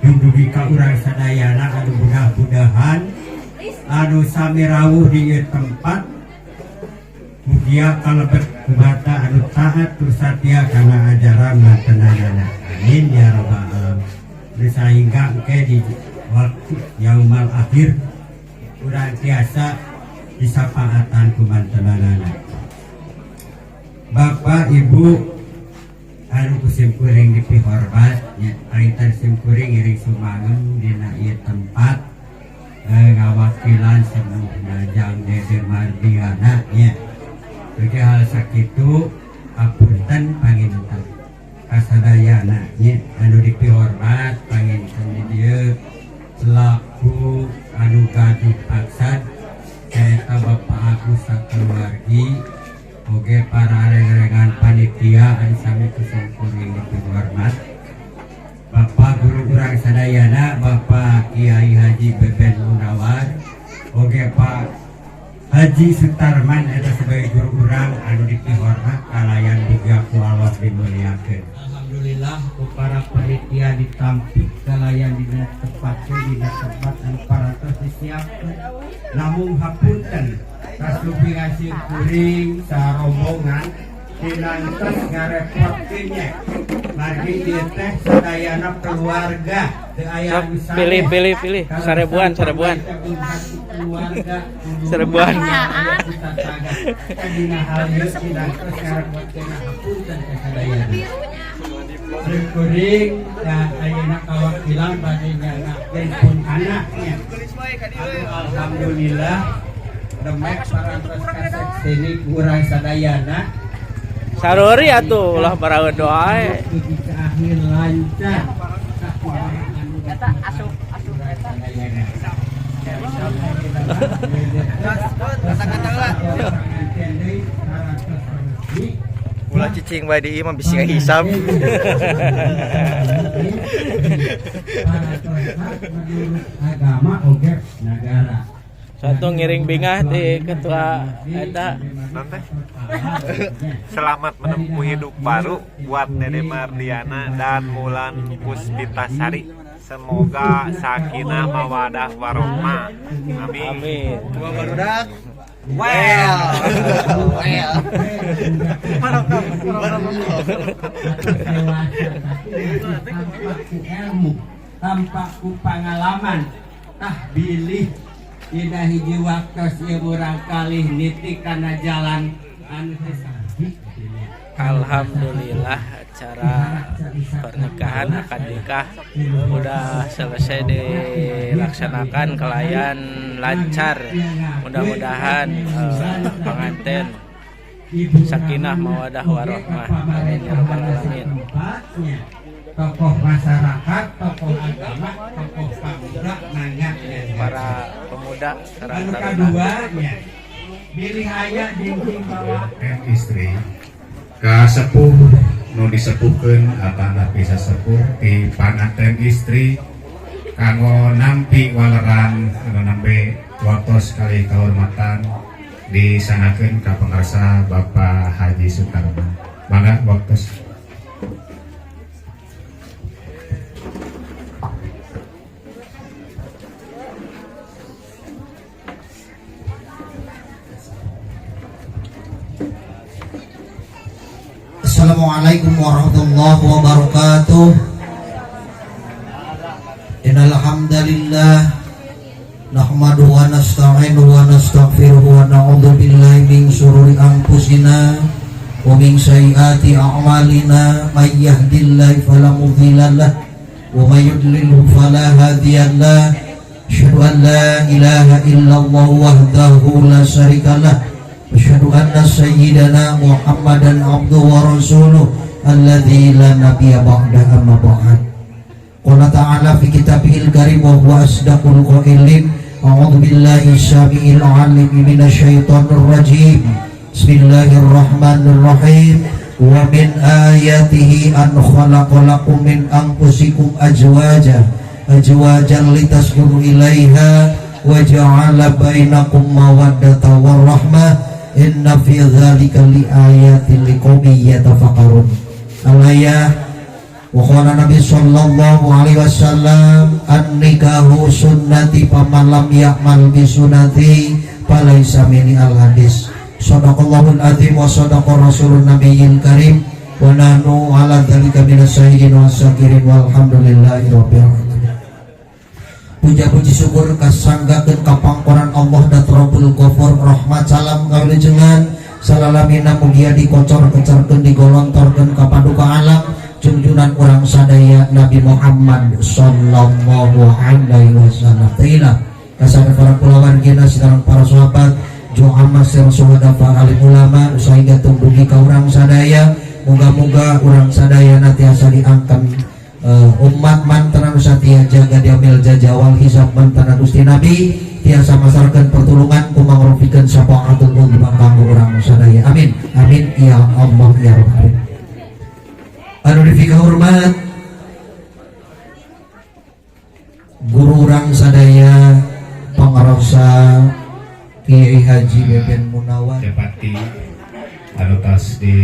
jundugi ka urang sadayana anu mudah-mudahan anu sami rawuh di tempat mugia kalebet kumata anu taat tursatia kana ajaran mantenanana. Amin ya rabbal alamin. Sehingga engke di waktu yaumal akhir urang tiasa disapaatan kumantenanana. Bapak Ibu anu kusim kuring dipihormat nya aitan sim kuring iring sumangem dina ieu tempat ngawakilan senuh najang Dede Mardiana nya. Jadi hal sakitu apunten panginten kasadayana nya anu dipihormat panginten di dieu selaku anu gaduh paksad eta Bapak aku sakeluargi oge para reng-rengan panitia anu sami kusim kuring dipihormat Bapak guru urang sadayana Bapak Kiai Haji Beben Munawar oge Pak Haji Sutarman eta sebagai guru urang anu dipihormat kalayan mugia ku Allah dimuliakeun. Alhamdulillah ku para panitia ditampik kalayan dina tempat anu parantos disiapkeun. Namung hapunten kasupingasi kuring sarombongan dinantos ngarepotkeun nya. Margi dieu teh sadayana keluarga teu aya anu Pilih sarebuan Serbuan dina hal ieu dinantos ngarepotkeun hapunten kasadayana. Kuring dan ayeuna kawakilan bade nyanakeun pun anaknya. Alhamdulillah demek parantos kasek sini urang sadayana sarori atuh ulah baraeun doa akhir lancar Kata asup eta. ulah cicing bae di imam bisi hisab agama oge negara satu ngiring bingah di ketua eta. Selamat menempuh hidup baru buat Dede Mardiana dan Mulan Puspitasari. Semoga sakinah mawadah warohmah. Amin. Amin. Dua barudak. Well. tanpa ku pengalaman tah bilih dina hiji waktos ieu urang kalih niti kana jalan anu sesahih. Alhamdulillah acara pernikahan akad nikah udah selesai dilaksanakan kelayan lancar. Mudah-mudahan pengantin sakinah mawadah warohmah. Amin ya rabbal alamin. Tokoh masyarakat, tokoh agama, tokoh pemuda nanya Para pemuda sareng kedua nya pilih aya dinding bawah istri ka sepuh nu disepuhkeun atana bisa sepuh ti panganten istri kanggo nampi waleran anu nembe waktos kali kehormatan disanakeun ka pangarsa Bapak Haji Sutarman. Mangga waktos. Assalamualaikum warahmatullahi wabarakatuh. Innal hamdalillah nahmaduhu wa nasta'inuhu wa nastaghfiruhu wa na'udzu billahi min shururi anfusina wa min sayyiati a'malina may yahdihillahu fala mudilla lahu wa may yudlilhu fala hadiya lahu. Asyhadu an la ilaha illallah wahdahu la syarika lahu asyhadu anna sayyidana Muhammadan abduhu wa rasuluh alladzi la nabiyya ba'dahu amma ba'd. Qala ta'ala fi kitabihil karim wa huwa asdaqul qailin. A'udzu billahi syami'il 'alim minasyaitonir rajim. Bismillahirrahmanirrahim. wa min ayatihi an khalaqalakum min anfusikum azwajan litaskunu ilaiha wa ja'ala bainakum mawaddatan warahmah inna fi dzalika liayatin liqaumin yatafakkarun. Al-ayah. Wa qala Nabi sallallahu alaihi wasallam an-nikahu sunnati faman lam ya'mal bi sunnati falaysa minni al-hadis. Shadaqallahul azim wa sadaqa rasulun nabiyil karim wa nahnu ala dzalika minas syahidin was syakirin walhamdulillahi rabbil alamin. Puja-puji syukur kasanggakeun ka pangkoran Allah dat Rabbul Ghafur, rahmat salam kawilujengan salalamina mugia dikocor kecerkeun digolontorkeun ka paduka alam junjunan orang sadaya Nabi Muhammad sallallahu alaihi wasallam. Tailah kasana para kulawan gina sedang para sahabat Jo'amah sir suhada para alim ulama sehingga tumbuhi ka urang sadaya. Moga-moga urang sadaya natiasa diangkat umat mantan satia jaga diambil jajawal hisab mantan Gusti Nabi tiasa masarkan pertolongan kumangrofikeun syafaatul ulama kanggo urang sadaya. Amin amin ya Allah ya Rabbal alamin. Anu dipika hormat guru urang sadaya pangarasa Kiai Haji Beben Munawar Depati anu tos di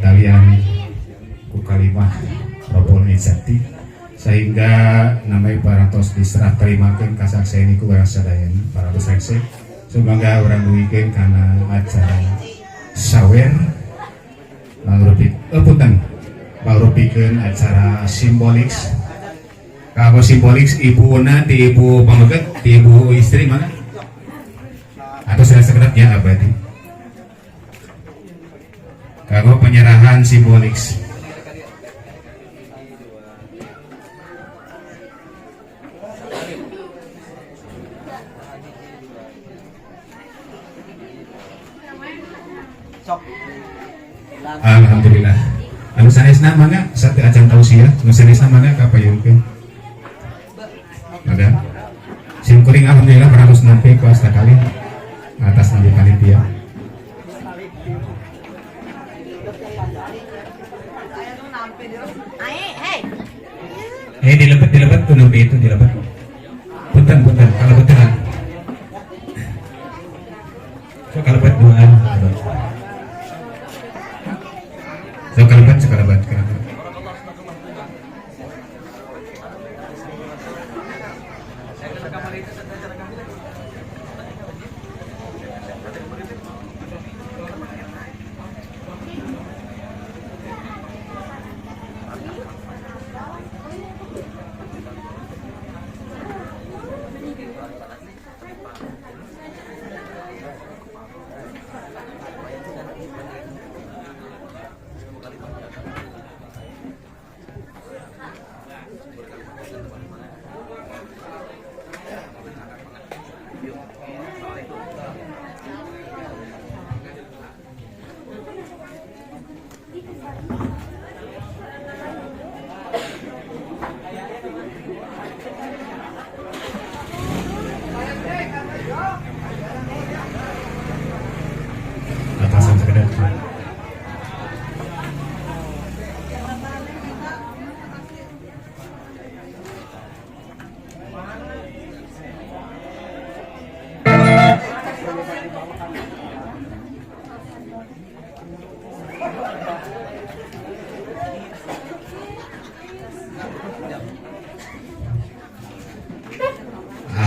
talian ku kalimah Rabbul Izzati sehingga namanya parantos diserah terimakeun kasaksean iku urang sadaya parantos sakse sumangga urang duwikeun kana acara sawer mangrupikeun acara simbolik kanggo simbolik ibuna di ibu pangeukeut di ibu istri mana atau sudah sekedap ya abadi kanggo penyerahan simbolik. Alhamdulillah. Anu sanesna mangga satu acan tausiah, anu sanesna mangga kapayungkeun. Ada. Sim kuring alhamdulillah beratus nampi ku asta kali atas nama panitia. Dilebet tuh nampi itu dilebet. Punten kalau betulan. So kalau buat doaan. So kalimat sekarabat kenapa?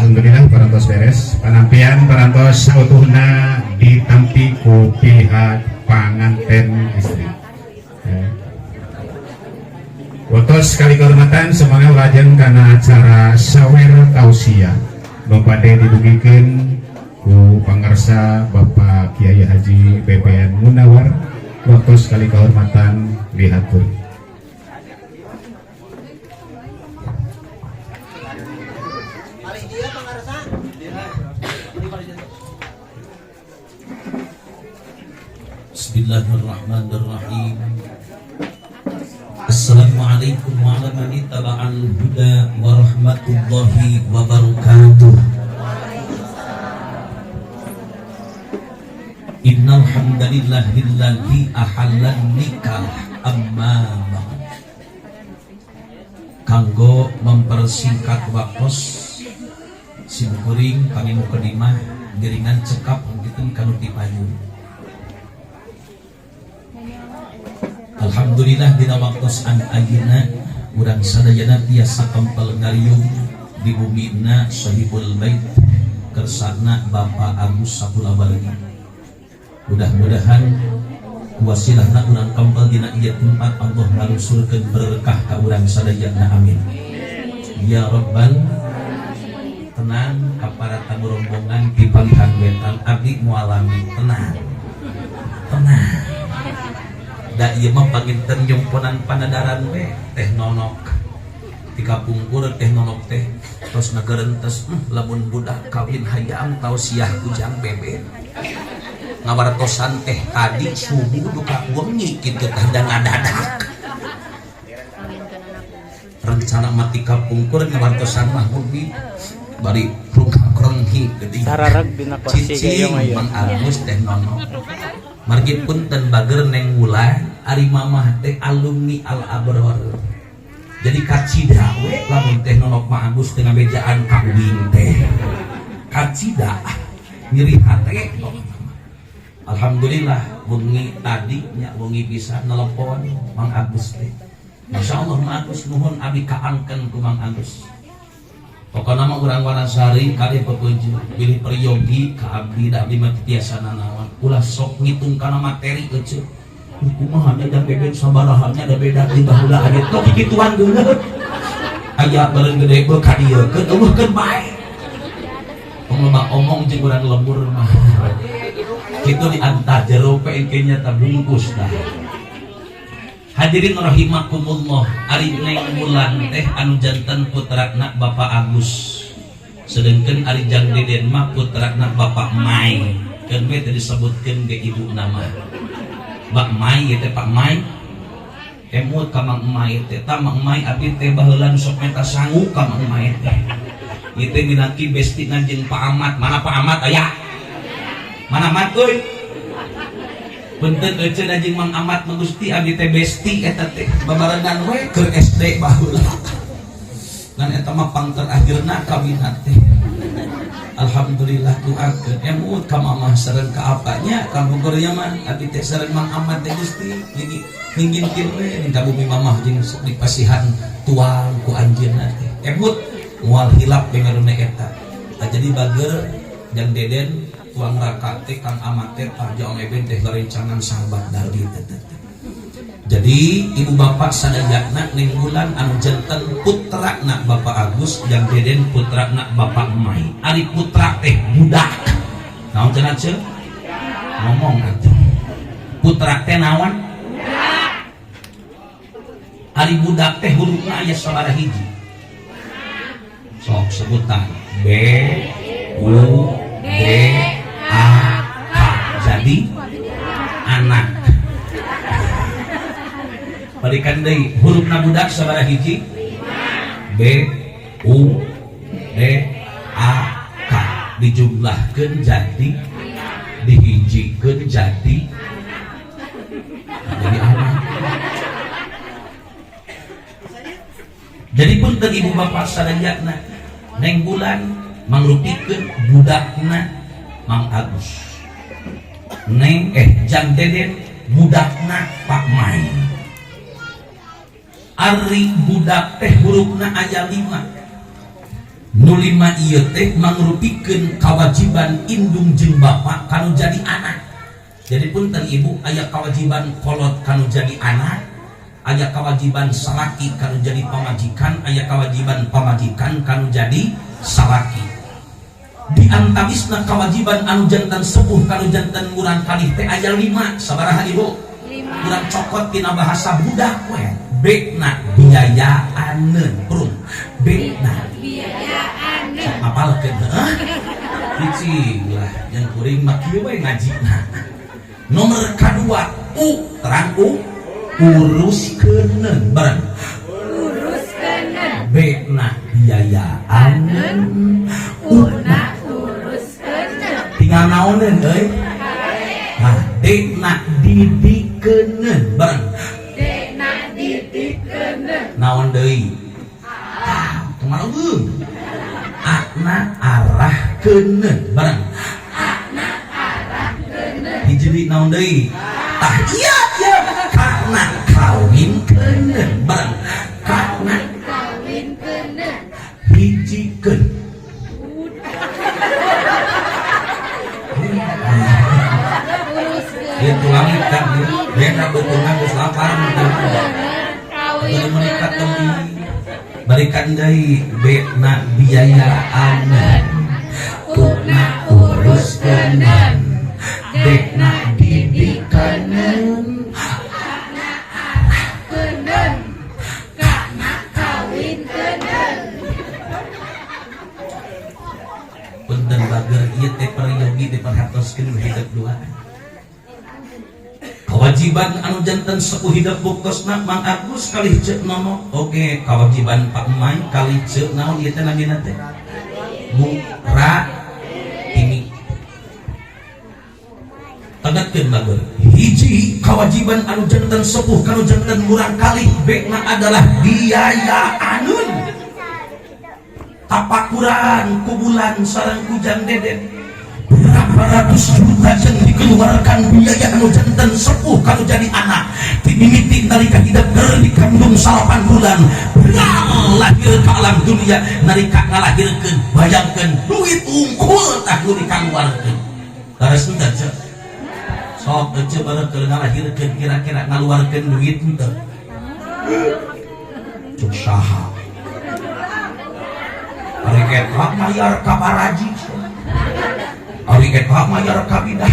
Alhamdulillah parantos beres penampian parantos sautuhna ditampi ku pihak panganten istri. Watos kali kehormatan semuanya lajeng karena acara sawer tausiah bapade didugikeun ku pangarsa Bapak Kiai Haji Beben Munawar. Watos kali kehormatan lihatur. Bismillahirrahmanirrahim. Assalamualaikum warahmatullahi taba'al huda warahmatullahi wabarakatuh. Innal hamdalillahilladzi ahallan nikah amma ba'd. Kanggo mempersingkat waktos simkuring kami mukadimah giringan cekap gitu kanu ti payun. Alhamdulillah dina waktos an ayeuna urang sadayana tiasa kempel ngariung di bumina sahibul bait kersana Bapak Agus Sapula Bargi. Mudah-mudahan wasilahna urang kempel dina ieu tempat Allah ngalungsurkeun berkah ka urang sadayana amin. Ya Rabbal tenang ka para tamu rombongan di palihan wetan abdi mualami tenang. Da ieu mah panginten nyumpunan panadaran we teh nonok. Tika pungkur teh nonok teh tos nageurentes lamun budak kawin hayang tausiah kujang bebek. Ngawartosan teh tadi subuh duka wengi kitu teh dan ngadadak. Rencana mati kapungkur ngawartosan mah mugi bari rungkang krenghi geuning. Sararag dina kursi gayung aya. Mang Agus teh nono. Margi punten bager neng wulan ari mamah teh alumni Al Abror. Jadi kacida we lamun teh nonok Mang Agus teh ngabejaan kawin teh. Kacida nyeri hate. Alhamdulillah wengi tadi nya wengi bisa nelepon Mang Agus teh. Masya Allah Mang Agus nuhun abi kaangkeun ku Mang Agus. Pokona mah urang Wanasari kali pepuju pilih peryogi ka abdi da abdi mah tiasa nanawan. Ulah sok ngitung kana materi euceuk. Kumaha da bebek sabarahannya da beda di baheula aya tok kituan geuleuh. Aya beureun gede beuh ka dieu keun eueuhkeun bae. Pengloba omong jeung urang lembur mah. Itu diantar jero pengkenya tabungkus dah. Hadirin rahimakumullah, ari neng bulan teh anu janten putrana Bapak Agus. Sedengkeun ari jang deden mah putrana Bapak Mai. Keun we teh disebutkeun ge ibu nama. Bak Mai ieu teh Pak Mai. Emut ka Mang Mai teh, ta Mang Mai abdi teh baheula sok menta sangu ka Mang Mai teh. Ieu teh minangki bestina jeung Pak Amat. Mana Pak Amat aya? Mana Amat euy? Punten euceun anjing Mang Amat mah Gusti abdi teh besti eta teh babarengan we keur SD baheula. Ngan eta mah pangter akhirna kawinna teh. Alhamdulillah doakeun emut ka mamah sareng ka apanya ka Bogornya mah abdi teh sareng Mang Amat teh Gusti nginginkeun we ka bumi mamah jeung dipasihan tuang ku anjeunna teh. Emut moal hilap bengerna eta. Jadi bager jang deden tuang raka teh Kang Amat teh parjaong eben teh garencangan sahabat Dardi teh. Jadi ibu bapak sadayana ning bulan anu janten putrana Bapak Agus jang deden putrana Bapak Mai. Ari putra teh budak. Naon cenah ceuk? Ngomong atuh. Putra teh naon? Budak. Ari budak teh hurufna aya sabaraha hiji? Sok sebutan. B U D A K. Jadi anak. Balikan deui hurufna budak sabaraha hiji? B U D A K. Dijumlahkeun jadi dihijikeun jadi anak. Jadi punten ibu bapak sadayana neng bulan mangrupikeun budakna Mang Agus. Neng jang deden budakna Pak Mai. Ari budak teh hurufna aya 5. Nu 5 ieu teh mangrupikeun kawajiban indung jeung bapak kanu jadi anak. Jadi punten ibu aya kawajiban kolot kanu jadi anak, aya kawajiban salaki kanu jadi pamajikan, aya kawajiban pamajikan kanu jadi salaki. Di antawisna kawajiban anu janten sepuh kanu janten urang kalih teh aya 5. Sabaraha ibu? 5. Urang cokot tina bahasa budak we. Bekna biayaaneun, prung. Bekna biayaaneun. Sok apalkeun heuh? Hiji lah yang kuring mah kieu we ngajina. Nomor kedua U, terang U, uruskeun bareng. Uruskeun. Bekna biayaaneun, una uruskeun. Tinggal naoneun euy? didikeun bareng Dena didikeun. naon deui kemana akna arahkeun bareng hiji naon deui tah iya karena kawinkeun bareng karena Kawinkeun. hijikeun itu langit kan beda betungan geus lapar Kawin. menikah demi berikan deui bena biayaan kuna uruskeun dekna didikeun Keun. Kana kawinkeun. punten bager ieu teh peryogi diperhatoskeun hidup dua kewajiban anu janten sepuh hidup bukosna Mang Agus kali ceuk nono oke kewajiban Pak Emai kali ceuk naon ieu teh namina teh murah ini tegatkeun bager hiji kewajiban anu janten sepuh kanu janten murang kali bekna adalah biayaanun tapakuran ku bulan sareng ku jang deden berapa ratus juta yang dikeluarkan biaya anu janten sepuh kalau jadi anak timimiti nalika hidup dikandung 8 bulan beral lahir ke alam dunia nalika ngalahirkeun bayangkeun duit unggul tah nu dikeluarkeun taras teu teh sok teu bareng keur ngalahirkeun kira-kira ngaluarkeun duit teu cuk saha ari ketok mayar ka baraji ari ketok mayar ka bidah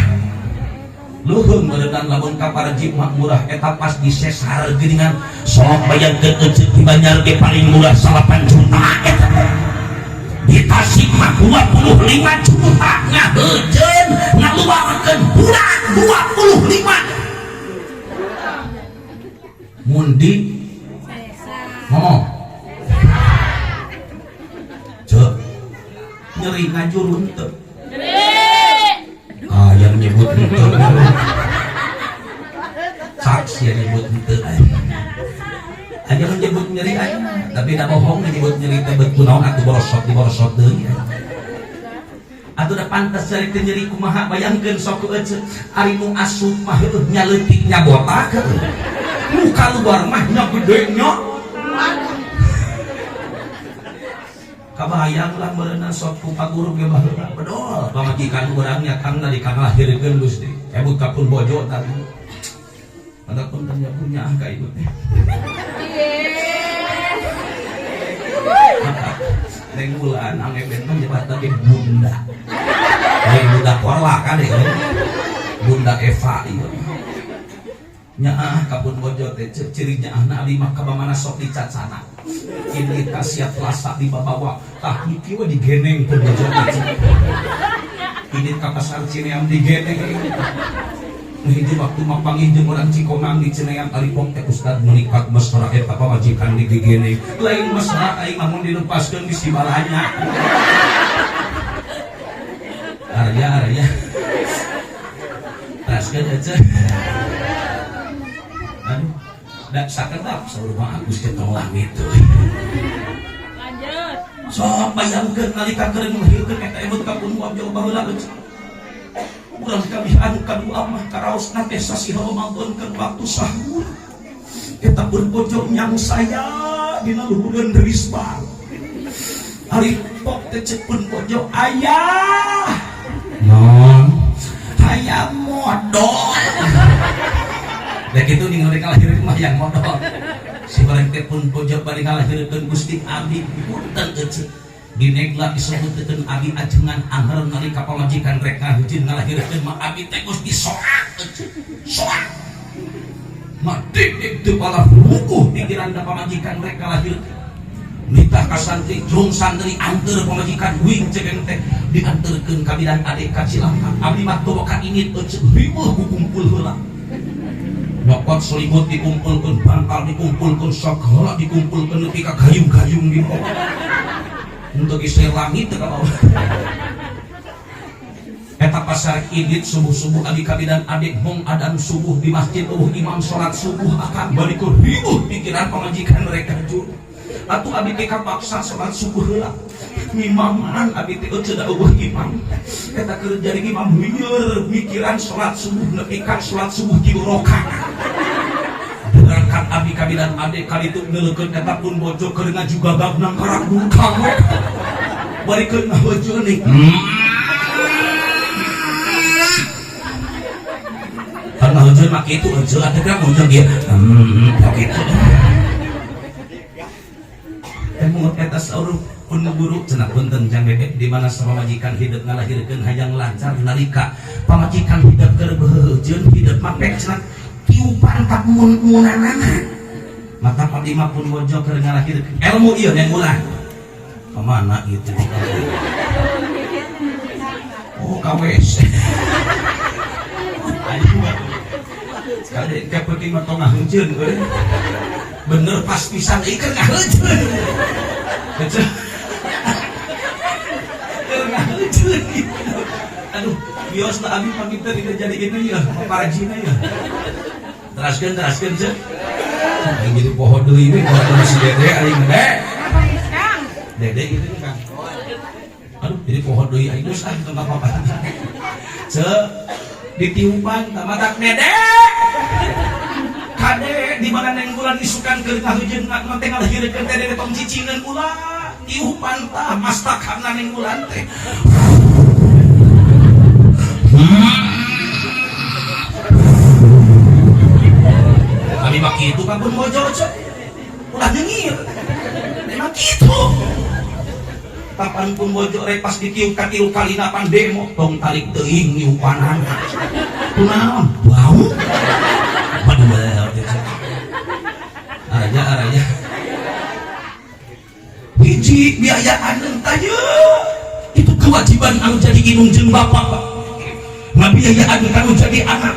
luhung meureungan lamun ka baraji mah murah eta pas disesar geuningan sok bayangkeun euceuk di Banjar ge paling murah 8 juta eta di Tasik mah 25 juta ngaheujeun ngaluarkeun bulan 25 mundi ngomong cek nyeri ngajurun teu yang nyebut henteu saksi yang nyebut henteu aja menyebut nyeri aja tapi da bohong nyebut nyeri teh beut kunaon atuh diborosot deui atuh da pantes cari teh nyeri kumaha bayangkeun sok euceuk ari nu asup mah nya leutik nya botak muka luar mah nya gede nya kabayang lah berenang sok ku paguru ge baheula bedol pamajikan urang nyatang nalika ngalahirkeun Gusti ebut kapun bojo tadi ada pun tanya punya ka ibu teh neng bulan angeben mah nyebat tadi bunda neng bunda korla kan deh bunda Eva ieu nyaah kapun bojo teh cirinya anak abdi mah kabamana sok dicacana ini kasiat lasa dibawa tah iki we digeneng pun bojo teh ini ka pasar Cineam digeneng hiji waktu mapanggih jeung urang Cikonang di Cineam ari pok teh ustad menikah mesra eta pamajikan digeneng lain mesra aing mah mun dilempaskeun di Sibalanya arya taskeun aja dak sakedap saur mah Agus teh tong langit teh lanjut sok bayangkeun nalika keur melahirkeun eta emut kapun wajah baheula urang kabihan kadua mah karaosna teh sasi Ramadan keur waktu sahur eta berbojo nyang saya dina luhureun risbal ari pok teh ceuk bojo ayah non hayang modal dah gitu ningali kalahirkeun mah yang modal si bareng teh pun bojo bari kalahirkeun Gusti Abi punten euceuk dinegla disebutkeun Abi ajengan angher nalika pamajikan rek ngaheujeun ngalahirkeun mah Abi teh geus disoak euceuk soak mah dik teu pala rukuh pikiran da pamajikan rek kalahirkeun nitah ka santri jung santri anteur pamajikan wing cegeng teh dianterkeun ka bidan ade ka Cilangka Abi mah teu ka ingit euceuk riweuh ku kumpul heula nyokot selimut dikumpulkan, bantal dikumpulkan, segala dikumpulkan, nepi ka gayung-gayung di bawah untuk istri langit ke bawah eta eta pasar idit subuh-subuh abi kabidan adik mong adan subuh di masjid imam sholat subuh akan balik ke ribuh pikiran pemajikan mereka jur atuh abi teh kapaksa sholat subuh heula imaman abi teh cedak imam eta keur jadi imam lieur mikiran sholat subuh nepi ka sholat subuh 3 rakaat berangkat abi kabidan adik kali itu ngeulekeun eta pun bojo keur ngajuga nang karak dungkang barikeun ngabojo nih karena hujan mak itu hujan ada kan hujan dia begitu emang eta sauruk pun guru cenah punten jang bebek di mana sama majikan hidup ngalahirkeun hayang lancar nalika pamajikan hidup keur beujeun hidup mapek cenah tiupan ka mun-munanana mata padima pun bojo keur ngalahirkeun ilmu ieu yang ulah kemana gitu oh kawes sekali kayak penting mah tong ngaheunjeun bener pas pisan ieu ngaheunjeun ngaheunjeun aduh biosna abi paminta tidak jadi ini ya paparajina ya teraskeun cek yang jadi pohon deui we kalau si dede aing dede itu kan aduh jadi pohon deui aing geus tong apa-apa cek ditiupan tamatak dede kade di mana neng bulan isukan keur ngahujeun ngateh ngalahirkeun teh dede tong cicingeun ulah tiupan tah mastakna neng bulan teh kami mah kitu kan pun bojo cek ulah nyengir emang kitu kapan pun bojo rek pas ditiup ka 3 kali napan demo tong tarik teuing niupanan kunaon bau padahal araja hiji biayaan entah itu kewajiban anu jadi indung jeung bapak ngabiayaan kanu jadi anak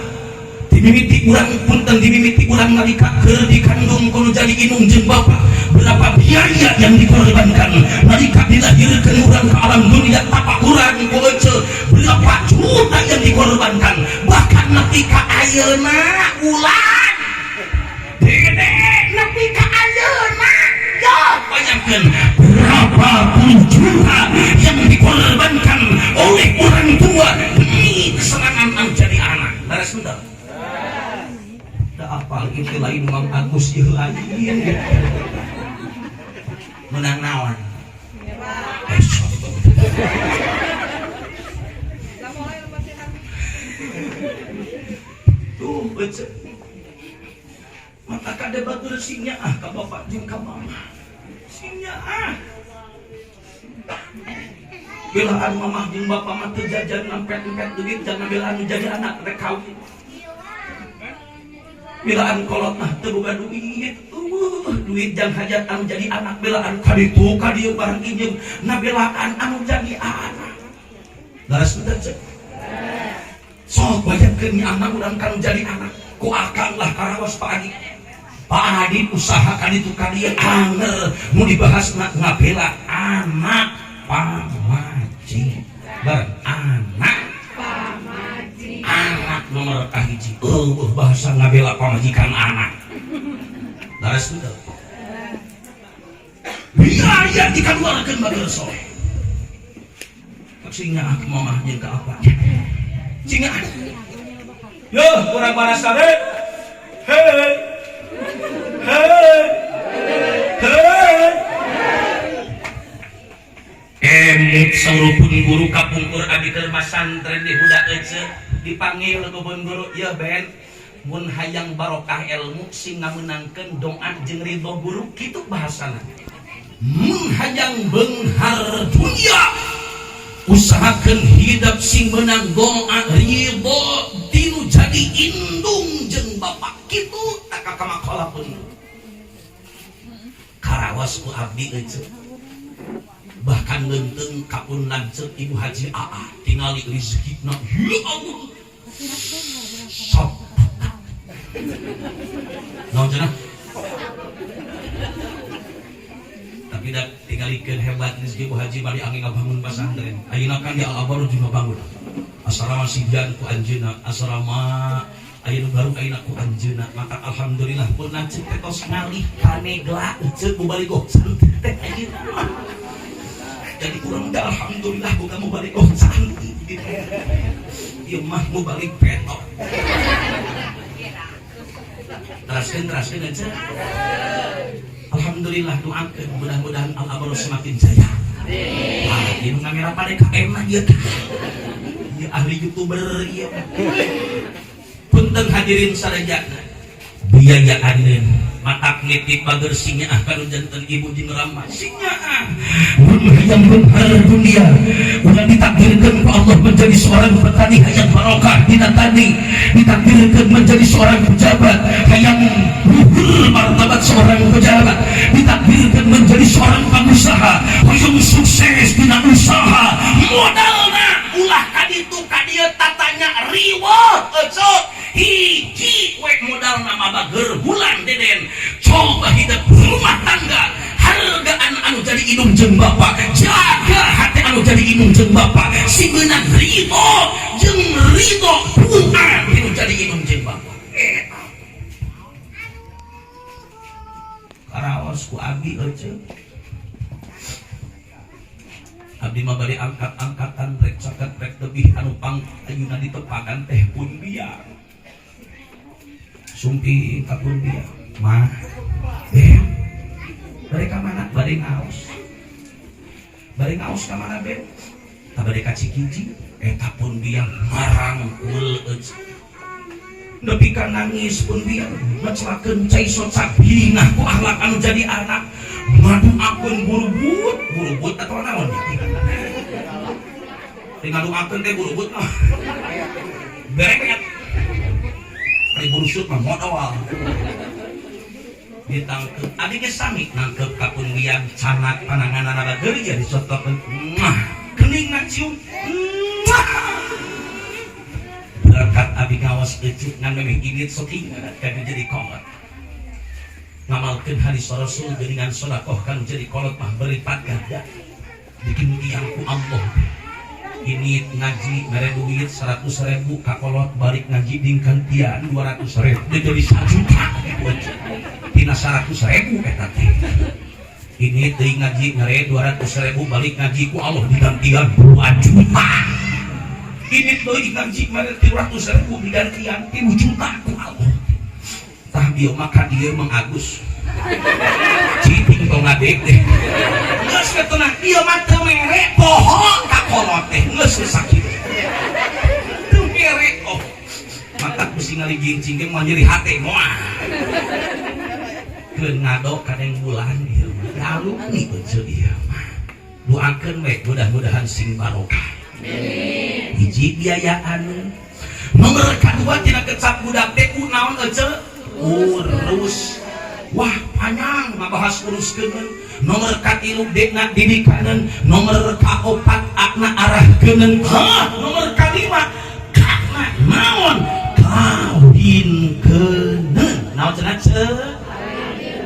dimimiti urang punten dimimiti urang nalika keur dikandung kudu jadi indung jeung bapak berapa biaya yang dikorbankan nalika dilahirkeun urang ke alam dunia tapak urang ku ece berapa juta yang dikorbankan bahkan nepi ka ayeuna ulah dede nepi ka ayeuna ya banyakkeun berapa puluh juta yang dikorbankan oleh orang tua demi kesenangan anu jadi anak beres bener da apal itu lain Mang Agus ieu lain menang naon tuh baca maka kada batur sinya ka bapak jeung ka mama sinya belaan mamah jeung bapak mah teu jajan ngempet-ngempet duit jangan belaan jadi anak rek kawin belaan kolot mah teu boga duit duit jang hajat anu jadi anak belaan kaditu kadieu barang ieu na belaan anu jadi anak daras bener cek sok bayangkeun anak urang kanu jadi anak ku akanlah karawas Pak Adi usaha kaditu kadieu anger mau dibahas ngabela anak pamaji bareng anak pamaji anak nomor kahiji bahasa ngabela pamajikan anak daras bener biaya dikaluarkeun bageus soleh singa aku mamah jeung ka apa singa yo urang baras tadi hei emut saurupun guru kapungkur abi keur masantren di huda ece dipanggil ku guru ya ben mun hayang barokah ilmu sing ngameunangkeun doa jeung ridho guru kitu bahasana mun hayang beunghar dunya usahakeun hidup sing menang doa ridho tinu jadi indung jeung bapak kitu tak kamakalah pun karawas ku abdi ece bahkan lenteng kapun lanceuk ibu haji Aa tingali rezekina ya Allah sop naon cenah tapi dak tingalikeun hebat rezeki Bu Haji bari angin ngabangun pesantren. Ayeuna kan di Al-Abar juga bangun. Asrama sijan ku anjeunna, asrama ayeuna baru ayeuna ku anjeunna. Maka alhamdulillah pun lanceuk tos ngalih kanegla ceuk bu balik santri teh ayeuna. Jadi kurang dah alhamdulillah bukan mau balik santri gitu. Ieu mah mau balik petok. Teraskeun aja. Alhamdulillah doakeun mudah-mudahan Al-Abar semakin jaya. Ieu ngamera pada KM ieu teh. Ieu ahli YouTuber ieu. Punten hadirin sadayana. Biayaaneun matak nitip bager sinyaah kanu janten ibu jeung rama. Sinyaah. Mun hayang beunghar dunia, urang ditakdirkeun ku Allah menjadi seorang petani hayang barokah dina tani, ditakdirkeun menjadi seorang pejabat hayang luhur martabat seorang pejabat, ditakdirkeun menjadi seorang pengusaha hayang sukses dina usaha. Modalna ulah kaditu kadieu tatanya riweuh ecok hiji we modal nama bager bulan deden coba hidup rumah tangga hargaan anu jadi indung jeung bapa jaga hati anu jadi indung jeung bapa si meunang ridho jeung ridho Tuhan anu jadi indung jeung bapa karaos ku abi eceuk abdi mah bari angkat-angkatan rek caket rek tebih anu pang ayeuna ditepakan teh pun biar sumpi kapun dia mah mereka mana bari ngaos ka mana be ta bari ka Cikiji eta pun dia marang uleuj nepi ka nangis pun dia ngecelakeun cai socak hinah ku akhlak anu jadi anak madu akun burubut atau naon tinggal akun teh burubut mah berek ari burusut mah modal ditangkep abi ge sami nangkep kapun liang cangat pananganana bageuri jadi disotokeun mah kening cium berkat abi ngawas ecuk ngan memeh init soking kanu jadi kolot ngamalkeun hadis Rasul geuningan sedekah kan jadi kolot mah beripat ganda bikin tiang ku Allah ini ngaji mere duit 100.000 ka kolot balik ngaji dingkan tian 200.000 jadi 1 juta tina 100.000 eta teh ini teuing ngaji mere 200.000 balik ngaji ku Allah digantian 2 juta ini teuing ngaji mere 300.000 digantian 3 juta ku Allah tah bieu maka dieu Mang Agus ciping tong ngadek teh geus ketenah dieu mah teu mere poho ka kolot teh geus sakit teu mere oh mata kusi ngaligincing ge moal nyeri hate moal keun ngado kadeng bulan ieu lalu ni beujeu ieu mah doakeun we mudah-mudahan sing barokah amin hiji biayaan nomor kadua tina kecap budak teh kunaon ece urus wah panjang ngabahas uruskeun nomor katilu dekna didikaneun nomor kaopat akna arahkeun nomor kalima kakna naon kawinkeun naon cenah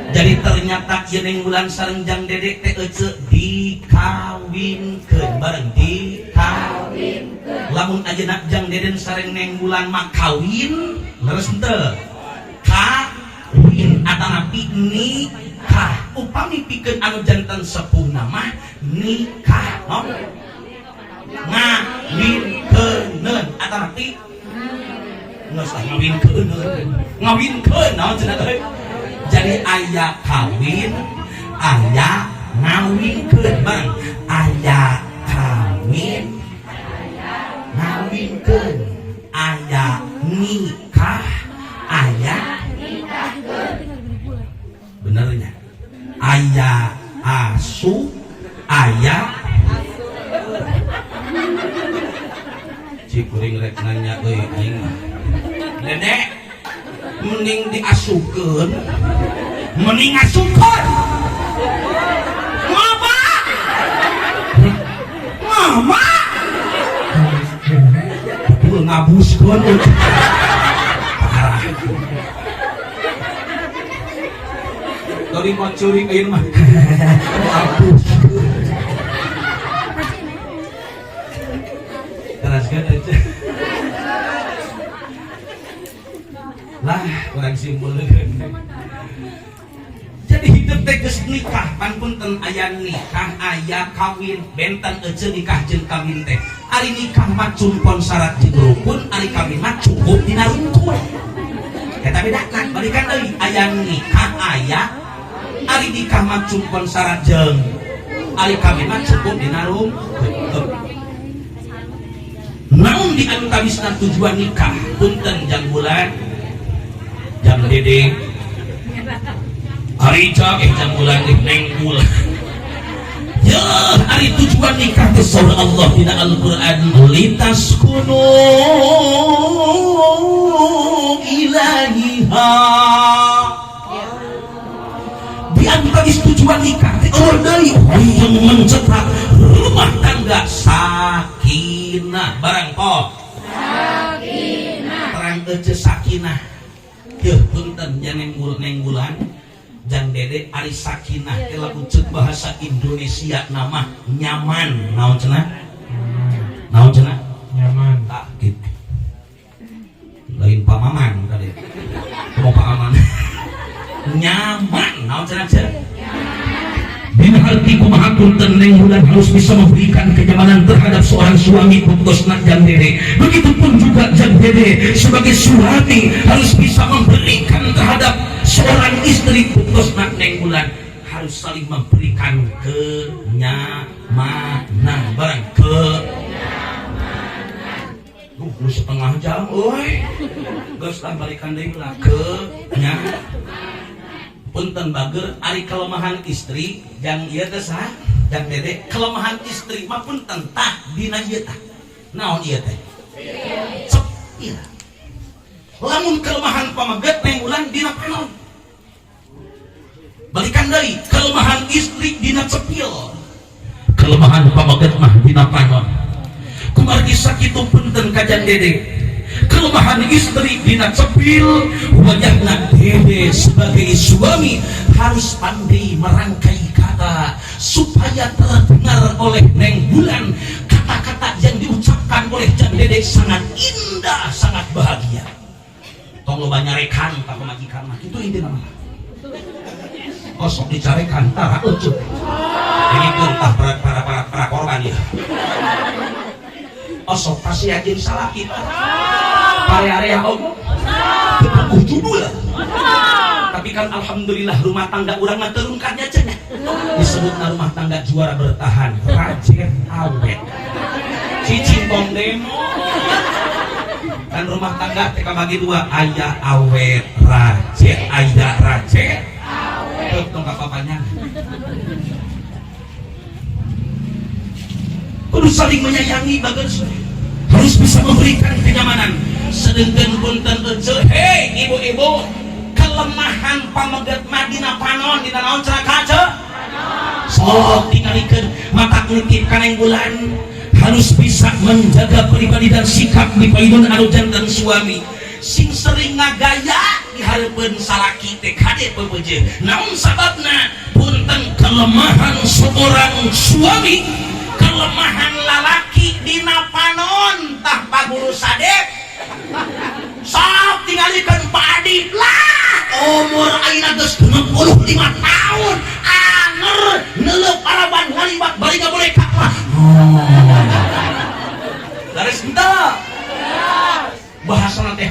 jadi ternyata ieu ning bulan sarenjang dedek teh ece dikawinkeun bareng dikawinkeun lamun ajeuna jang deden sareng neng bulan mah kawin leres henteu kawin atanapi nikah upami pikeun anu janten sepuh mah nikah no ngawinkeun atanapi geus ngawinkeun naon cenah teh jadi aya kawin aya ngawinkeun bang aya kawin ngawinkeun aya nikah aya benernya aya asu aya cikuring rek nanya euy aing mah dedek mending diasukeun mending asukeun mama betul ngabuskeun parah tadi mau curi ayeuna mah ngabus teruskan aja. Lah, kurang simpul. Jadi hidup teh geus nikah, pan punten aya nikah, aya kawin, benten euceul nikah jeung kawin teh. Ari nikah mah cumpon syarat jeung rukun, ari kawin mah cukup dina rukun. Eta bedana, balikan deui, aya nikah, aya ari nikah mah cumpon syarat jeung ari kawin mah cukup dina rukun. Naon di antawisna tujuan nikah, punten jang bulan, jang dede, Arija jam bulan neng bulan. Ya, hari tujuan nikah ke surah Allah di Al-Quran, litaskunu ilaiha. Di antara tujuan nikah orang dari yang mencetak rumah tangga sakinah, barang kok sakinah, terang ece sakinah. Ya, punten jangan neng bulan. Jang dede ari sakinah telah ucap bahasa Indonesia nama nyaman. Naon cenah? Naon cenah? Nyaman. Tak gitu. Lain pamaman tadi. Mau pamaman. Nyaman. Naon cenah cenah? Bina arti kumaha punten neng bulan harus bisa memberikan kenyamanan terhadap seorang suami putusna jang dede. Begitupun juga jang dede sebagai suami harus bisa memberikan terhadap seorang istri putusna neng bulan, harus saling memberikan kenyamanan, barang kenyamanan. Lu setengah jam, oi. Geus lah balikan deui lah kenyamanan. Punten bager ari kelemahan istri jang ieu teh saha? Jang dede kelemahan istri mah punten tah dina ieu tah. Naon ieu teh? Sepil. Lamun kelemahan pamaget neng bulan dina panon. Balikan deui kelemahan istri dina cepil. Kelemahan pamaget mah dina panon. Kumargi sakitu punten ka jang dede. Kelemahan istri dina cepil, wajahna dede sebagai suami harus pandai merangkai kata supaya terdengar oleh neng bulan. Kata-kata yang diucapkan oleh jang dede sangat indah, sangat bahagia. Tong loba nyarekan ka pamajikan mah kitu intina mah. Kosok dicarekan tara euceuk. Ini perintah para korban ya. Osok pasti aja salah kita. Area-area om. Tepuh judul. Tapi kan alhamdulillah rumah tangga urang mah terungkatnya cenah. Disebutna rumah tangga juara bertahan, rajin awet. Cicing bong demo. Dan rumah tangga teka bagi dua, aya awet rajin, aya rajin. Awet. Tong kapapanya. Kudu saling menyayangi bagus, harus bisa memberikan kenyamanan. Sedengkeun punten euceul, hei ibu-ibu, kelemahan pameget mah dina panon, dina naon cenah kace? Sok tingalikeun mata nitip ka neng bulan, harus bisa menjaga pribadi dan sikap di paidun anu janten suami. Sing sering ngagaya di hareupeun salaki teh kade peupeuje. Naon sababna? Punten kelemahan seorang suami, kelemahan lalaki dina panon tah paguru sadep. Sok tingalikeun Pak lah umur ayeuna geus 65 tahun anger neuleuh paraban ngalibat bari boleh kakak. Laris henteu. Bahasana teh.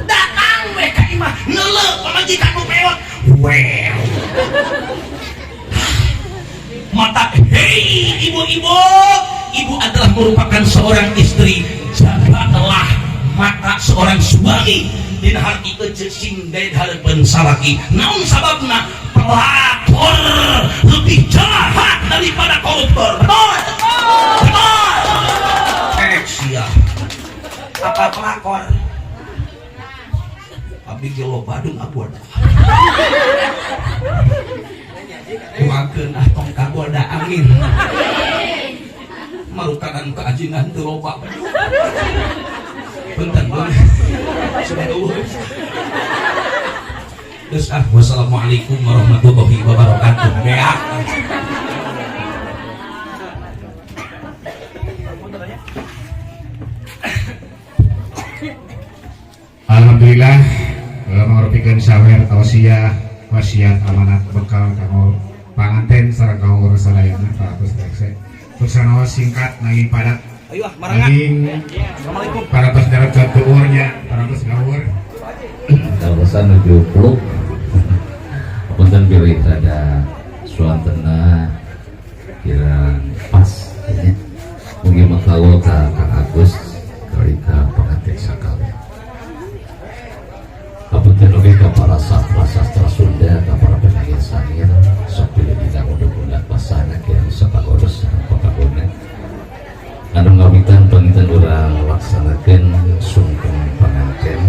Datang we ka imah neuleuh pamajikan nu peot. Well. Mata hei ibu-ibu, ibu adalah merupakan seorang istri. Jagalah mata seorang suami dina hati euceuk sing gawe hareupeun salaki. Naon sababna? Pelakor lebih jahat daripada koruptor. Betul? Betul. Sia. Apa pelakor? Abdi ge loba deung aboda. Kumakeun tong kaboda amin. Marukanan keajinan teu loba. Punten boleh. Sudah eueuh. Geus wassalamualaikum warahmatullahi wabarakatuh. Beak. pikeun sawer tausiah wasiat amanat bekal kanggo panganten sareng kanggo urus sadayana paratos rekse. Untuk sanaos singkat nanging padat. Ayo marangan. Assalamualaikum. Paratos darajat tuurnya, paratos ngawur. Kawasan menuju Pluk. Punten pilih ada suantena kira pas ya. Mugi makawo ka Kang Agus kali ka panganten sakali. Kapunten oge ka para sastra Sunda, ka para penyanyi sangir, sok pilih dina udah pasana kira sapagodos pakagona. Anu ngawitan panginten urang laksanakeun sungkem panganten.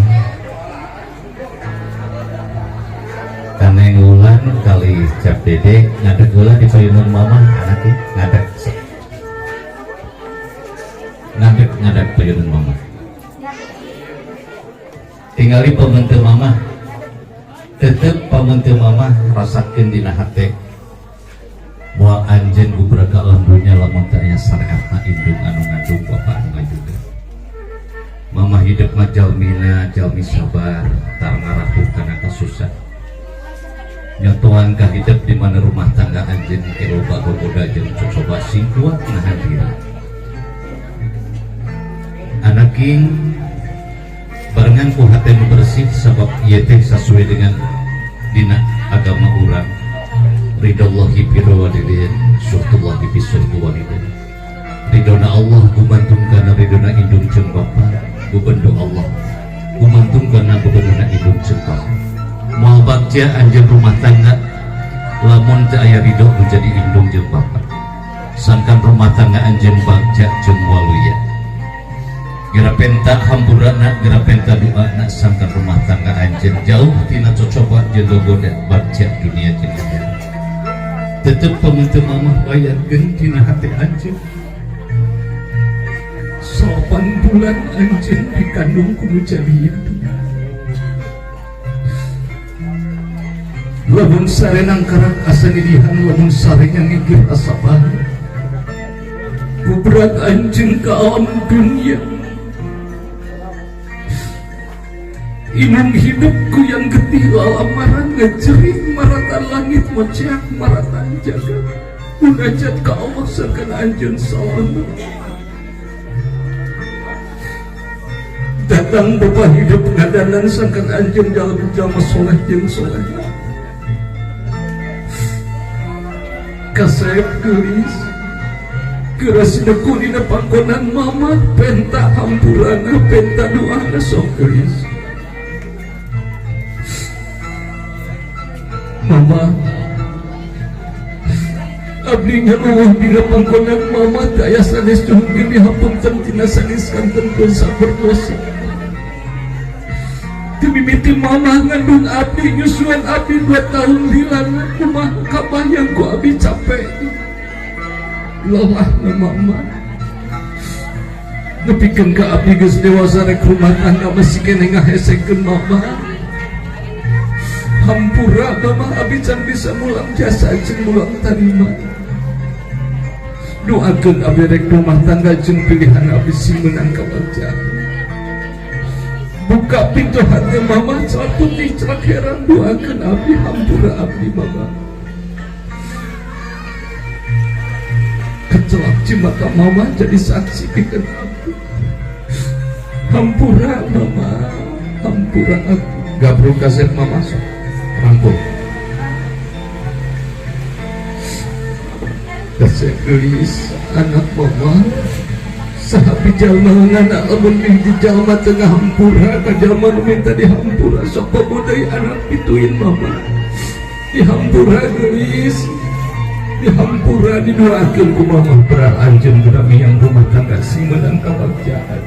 Kaneng ulan kali cap dede ngadeg ulan di payunun mama anaknya ngadeg payunun mama tinggali pamentu mama tetep pamentu mama rasakeun dina hate moal anjeun gubrak ka alam dunya lamun teu aya syariatna indung anu ngandung bapak anu ngajuga mama hidup mah jalmina jalmi sabar tar ngarapuh kana kasusah nyotoan ka hidup di mana rumah tangga anjeun ke loba gogoda jeung coba sing kuat nahan diri anaking barengan ku hate nu bersih sabab ieu teh sesuai dengan dina agama urang ridallahi fi ridwan surtullahi fi surtuwalidin ridona Allah gumantung kana ridona indung jeung bapa gubendo Allah gumantung kana gubendona indung jeung bapa mau bagja anjeun rumah tangga lamun teu aya ridho menjadi indung jeung bapa sangkan rumah tangga anjeun bagja jeung waluya geura penta hampurana geura penta doana sangkan rumah tangga anjeun jauh tina cocoba jeung gogoda bagja dunia jeung akhirat tetep pamentu mama bayarkeun tina hati anjeun 8 bulan anjeun dikandung ku jaliya lamun sarenang karak asa nidihan lamun sarenya ngigir asa bahagia kubrak anjeun ka alam dunia inung hidupku yang getih lamaran ngejerit maratan langit mojak maratan jaga munajat ka Allah sakeun anjeun salamet datang bapak hidup ngadanan sakeun anjeun jalma soleh jeung soleh kasep gelis keras neku dina panggonan mama penta hampurana penta doana sok gelis mama abdi ngaruh dina panggonan mama daya sanes tuhungkeun dihapunten tina sanes kanten dosa berdosa mimiti mama ngandung abdi nyusuan abdi 2 tahun hilang rumah kabayang ku abdi capek lelah na mama nepikeun ka abdi geus dewasa rek rumah tangga masih kene ngahesekeun mama hampura mama abdi can bisa mulang jasa jeung mulang tarima doakeun abdi rek rumah tangga jeung pilihan abdi sing meunang kabagjaan buka pintu hati mama celah putih celah heran doakan abdi hampura abdi mama kecelak cimata mama jadi saksi bikin abdi hampura mama hampura abdi gabru kaset mama sok rangkul kaset gelis anak mama sahabi jalma ngana lamun mimpi jalma tengah hampura ka jalma nu minta dihampura sok pabudai anak pituin mama dihampura gelis dihampura didoakeun ku mama beral anjeun gurami yang rumah tangga sing meunang kabagjaan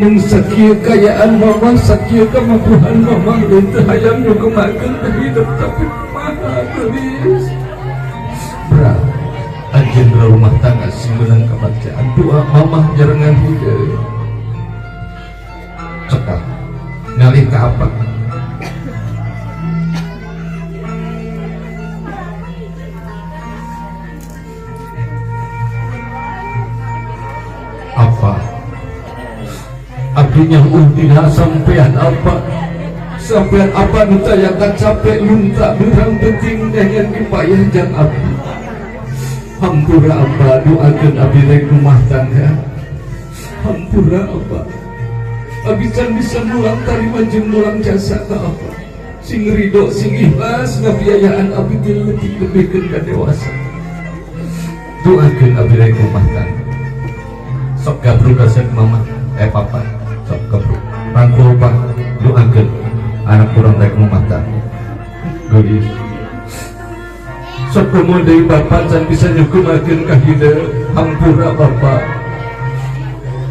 mun sakieu kayaan mama sakieu kamapuhan mama leuwih teu hayang nu kemakeun hidup tapi kumaha gelis beral anjeun rumah tangga sing meunang kabagjaan doa mama jarangan hideung cekal ngalih ka apa apa abdinya tidak sampean apa sampai apa nu tayakan capek lunta berang penting dengan dipayah jang abdi hampura apa doakeun abdi rek rumah tangga hampura apa abdi can bisa mulang tarima jeung mulang jasa ka apa sing ridho sing ikhlas ngabiayaan abdi teh lebih-lebihkeun ka dewasa doakeun abdi rek rumah tangga sok gabruk resep mama papa sok gabruk rangkul pak doakeun anak kurang rek rumah tangga geus sok komo deui bapak can bisa nyukumakeun ka hideung hampura bapak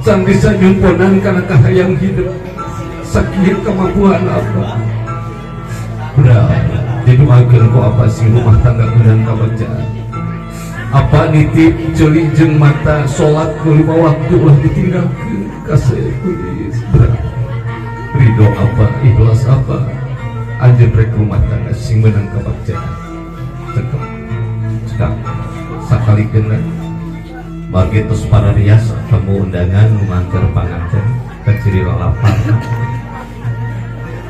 can bisa nyumponan kana kahayang hidup sakieu kemampuan apa berat didoakeun ku apa sing rumah tangga urang kabagjaan apa nitip ceuli jeung mata salat ku 5 waktu ulah ditinggalkeun kasih kulis berat ridho apa ikhlas apa anjeun rek rumah tangga sing meunang kabagjaan cekap sakali kena bagi tos para rias kamu undangan mangker panganten keciri lalapan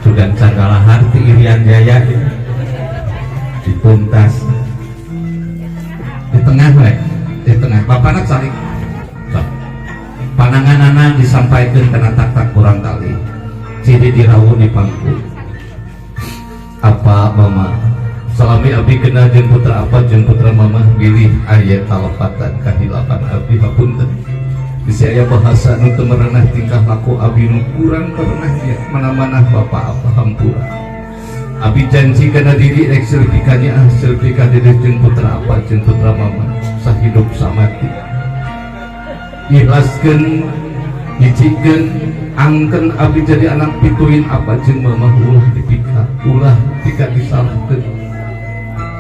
sudan canggalahan ti Irian Jaya dipuntas di tengah di tengah bapak nak saling panangan anak disampaikan kena tak kurang kali ciri dirawu di pangku apa mama salami abdi kena jeung putra apa jeung putra mama bilih ayat talepatan kahilapan abdi hapunten bisi aya bahasa nu teu merenah tingkah laku abdi nu kurang pernah ya mana-mana bapak apa hampura abdi janji kana diri rek sertikannya sertika diri jeung putra apa jeung putra mama sahidup samati ikhlaskeun hijikeun angken abdi jadi anak pituin apa jeung mama ulah dipika ulah tika disalahkeun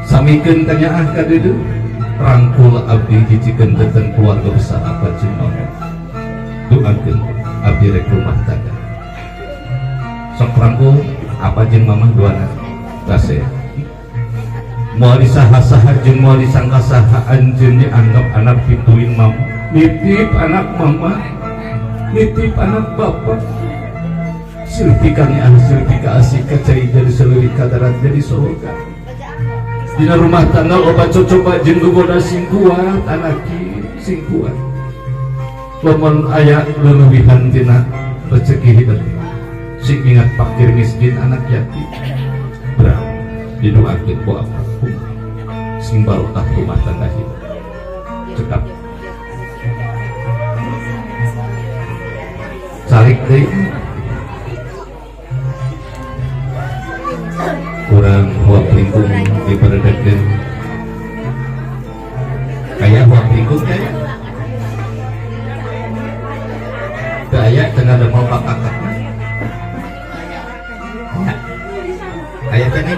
samikeun tanya ka dedu rangkul abdi hijikeun teuteun keluarga besar apa jeung mama doakeun abdi rek rumah tangga sok rangkul apa jeung mama duana gase moal disaha-saha jeung moal disangka-saha anjeun dianggap anak pituin mama nitip anak mama nitip anak bapak silpikannya silpika asik kacai jadi seluruh kadarat jadi surga dina rumah tangga obat coba jeung gogoda sing kuat anaki sing kuat lamun aya leuweuhan tina rezeki hidup sing ingat fakir miskin anak yatim berat didoakeun ku apa sing barokah rumah tangga hidup cekap salik deui kurang huap lingkung diperdekeun kayak huap lingkung kayak kayak tengah ada mau kakak kayak tadi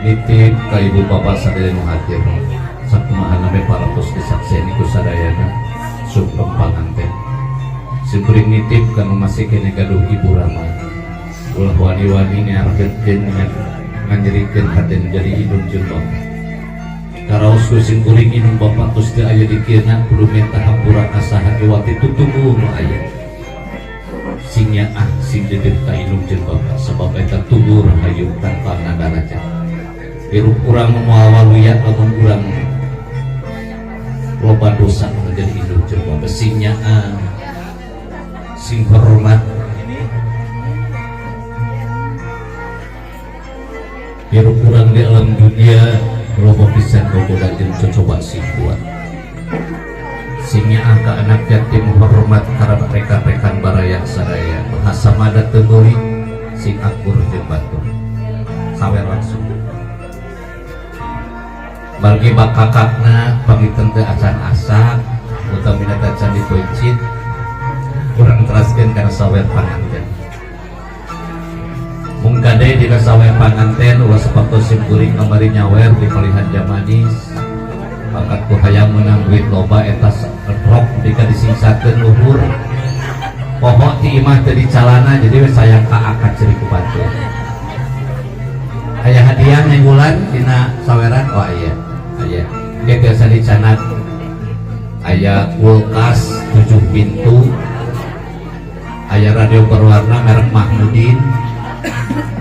nitip ka ibu bapak sadaya nu hadir sakumaha name paratos disakseni ku sadayana sumpah panganten simpring nitip kanu masih kene gaduh ibu Rama ulah wani-wani nyarkeun nganjerikeun haden jadi hidung jeung bapak karaos ku simpring inung bapak tos teu aya di kieu nya kudu minta hampura ka saha kiwati tutumu aya sing nyaah sing dedek ka inung jeung bapak sabab eta tubuh rahayu tanpa ngadaraja iruk kurang muawaliyat lamun kurang loba dosa menjadi hidup jeung sing nyaah sing hormat iruk kurang di alam dunia loba pisan gogoda jeung coba sing kuat sing nyaah ka anak yatim hormat karena rekan-rekan baraya sadaya bahasa mada teu meuli sing akur jeung batur sawer langsung bagi bakakakna pamitan teu acan-asak utamina tacan dipencit kurang teraskeun kana sawer panganten mung kade dina sawer panganten ulah sapatos simkuring kamari nyawer di palihan jamanis bakat ku hayang meunang duit loba eta rok dika disingsakeun luhur pokok ti imah tadi calana jadi wes sayang ka akad ceri ku batur. Aya hadiah minggulan dina saweran. Oh iya dia biasa dicanat aya kulkas 7 pintu, aya radio berwarna merek Mahmudin,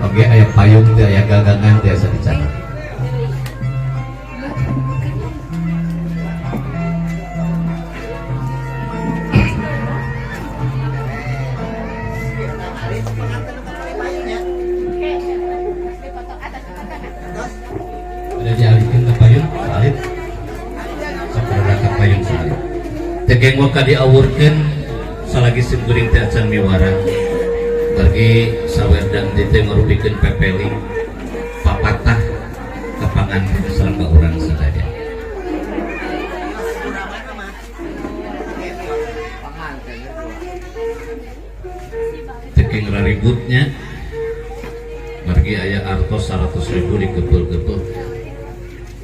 oke aya payung teh aya gagangan biasa dicanat. Udah dialihkan ke payung, salib. Sakurada ke payung salib. Tegeng waka diawurkeun salagi simkuring teh acan miwara. Bagi sawerdan di teh ngarubikeun pepeli papatah kapangan sareng ka urang sadaya. Tegeng raributnya margi aya artos 100.000 dikepul-kepul.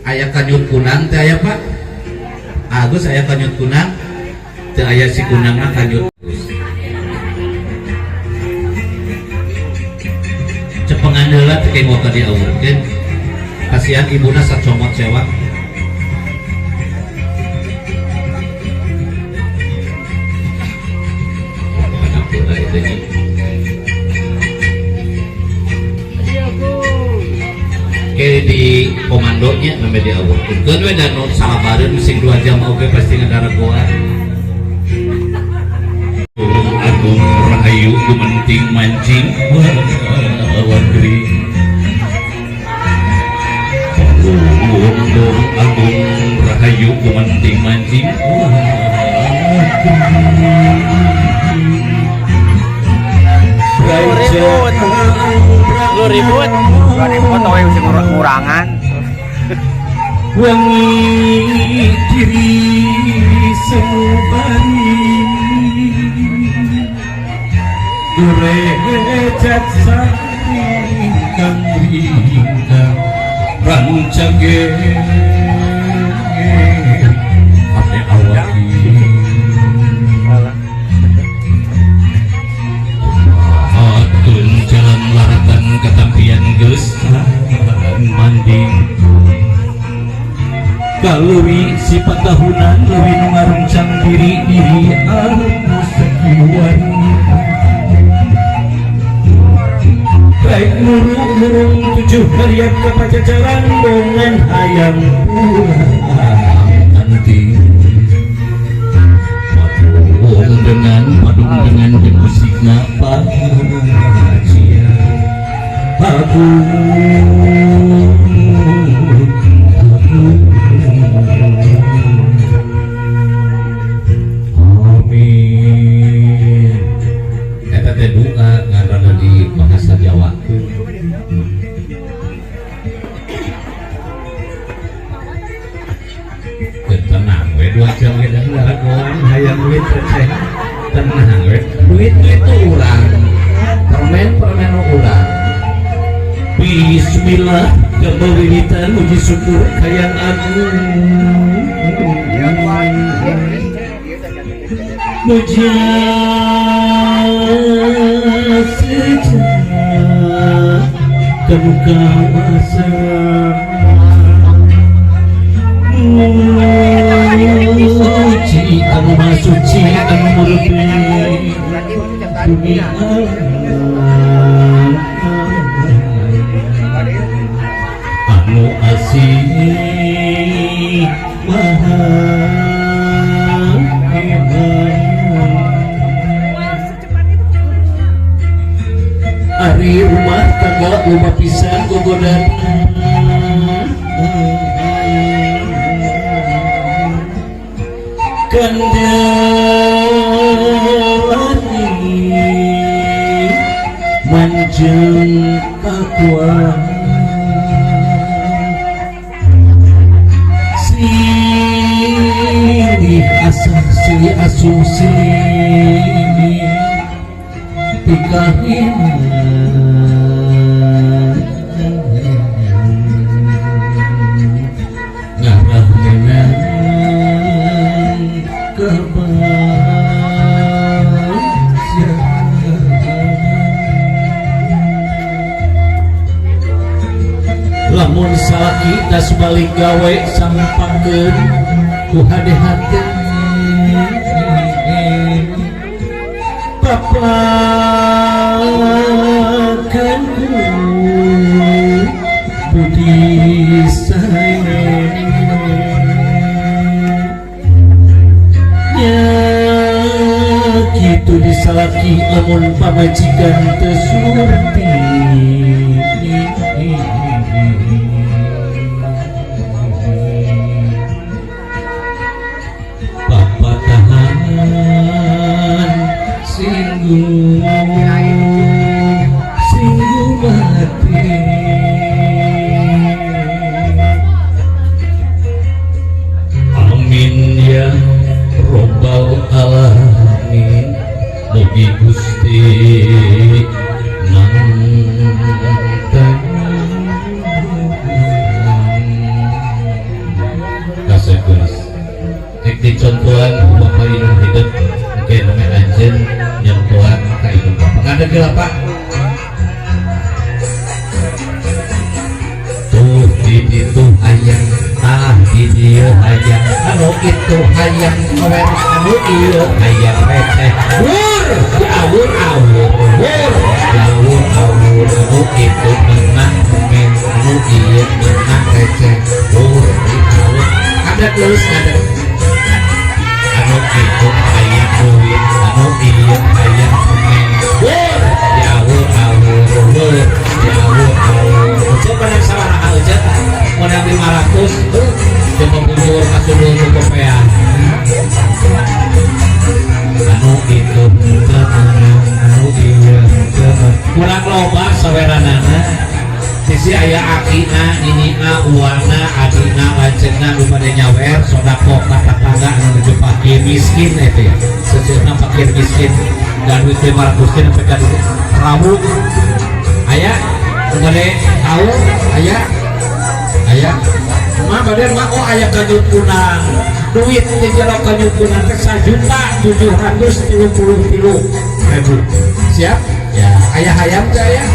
Aya kanyut kunang teh aya Pak Agus, aya kanyut kunang teh aya si kunangna kanyut cepengan heula teh kengwa ka diawurkeun kasihan ibuna sacomot sewa. Anak itu nya di komandonya sampai diawurkeun keun we dan salabareun sing 2 jam oge pasti ngadaragoan. Agung Rahayu gumenting mancing wagri Agung Rahayu gumenting mancing ribut atau yang ngurangan wangi diri semubari gerejat sari kang ringkang rancage ane awaki atun jalan laratan ketampian geus mandi kalui sifat tahunan leuwih nu ngaruncang diri anu sakiwan baik murung 7 harian ka pacacaran dengan hayam nanti madung dengan musikna pacia aku amin. Eta teh doa ngaranna di bahasa Jawa. Tenang we 2 jam we dan ngaragoan hayang duit receh. Tenang we. Duit itu urang. Permen urang. Bismillah kebawiwitan uji syukur kayang agung. Muja sejak kebuka masa suci kamu masuci kamu murni dunia anu asih maha ari rumah tangga rumah pisan gogodan kandalani manjeng kakua silih asah silih asuh silih pikahina ngarah menang kebahagiaan lamun salaki das balik gawe sampangkeun ku hade-hade papakan budi sayang kitu disalaki lamun pamajikan teu surti papatahan singgung mati amin ya robbal alamin mugi Gusti manten kasegeus nek dicontohan Bapak Inung hidup mungkin namanya anjeun nyentuhan ka Inung Bapak ngadeg lah Pak tuh di ditu hayang di dieu hayang anu itu hayang kower anu ieu hayang receh wur awur anu itu menang men anu ieu menang receh wur awur ada terus ada anu itu hayang duit anu ieu hayang men wur awur coba yang salah aja modal 500 coba mundur masuk dulu kopean anu itu anu iya kurang loba saweranana sisi aya akina nininya uwana adina lancenna nu pada nyawer sodako kata tangga anu nuju fakir miskin itu ya sejeuna fakir miskin dan duit 500 sampai ka ramu aya ngade tahu aya mah badan mah oh aya kanyut kunang duit di jero kanyut kunang teh 1.733.000 siap ya aya hayam teh aya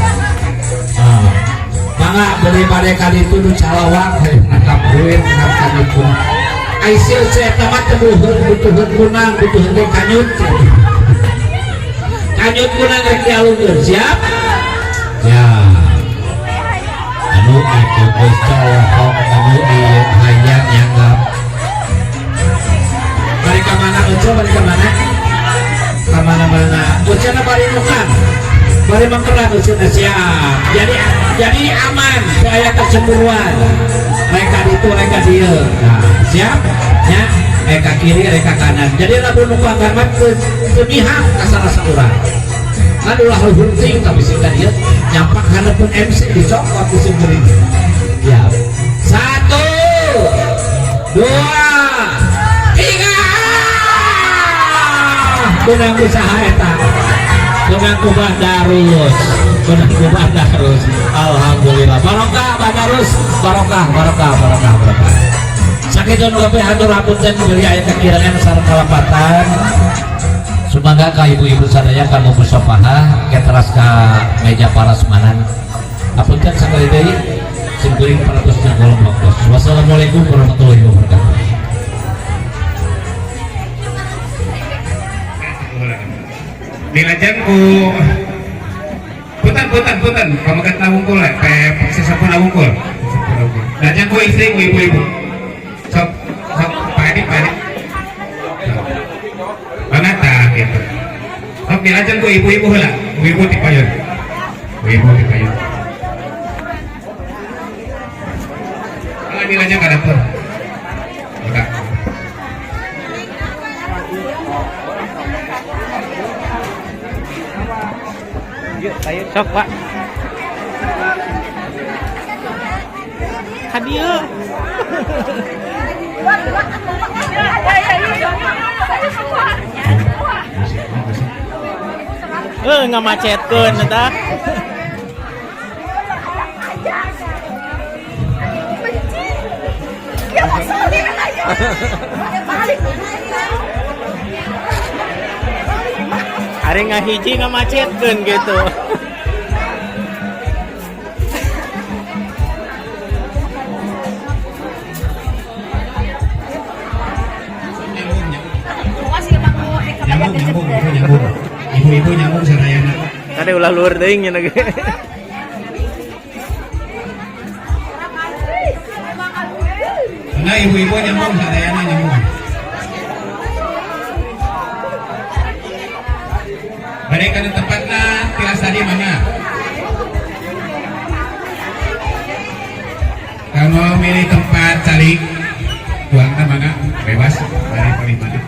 mangga beli bade kali itu nu calawang nangkap duit nangkap kanyut kunang aisil saya tamat butuh kunang butuh kanyut kunang rek dialungkeun siap ya anu itu geus calahong anu ieu hayang nyanggap bari ka mana eueuh bari ka mana ka mana-mana eueuhna bari nukan bari mangkeran eueuhna siap jadi aman teu aya kecemburuan reka ditu reka dieu nah siap nya reka kiri reka kanan jadi lamun nu kuanggar mah teu mihak ka salah kan ulah hunting tapi singkat dia nyampak hadapan MC dicokot di sini ya 1 2 3 benang usaha eta benang kubah darus alhamdulillah barokah sakit dan kabeh hatur hapunten beli aya kakirangan sareng kalapatan Sumangga ka ibu-ibu sadaya kamu bersopahah keteras ka meja parasmanan apunten sakali deui simkuring paratosna kolom waktos. Wassalamualaikum warahmatullahi wabarakatuh. Dilajeng ku putan pamagat na wungkul sesapun na wungkul lajeng ku istri ku ibu-ibu sok panik banget gitu. Sok dilajeng ku ibu-ibu heula, ibu ti payun. Kalau dilajeng ka dapur. Udah. Yuk, ayo sok Pak. Hadiah. Ngamacetkeun eta. Ari ngahiji ngamacetkeun gitu. Ada ulah luar teuing nya ge. Nah ibu-ibu nyambung sadayana nyambung. Mereka di tempatnya tilas tadi mana? Kalau mau milih tempat cari tuangnya mana? Bebas dari paling mana?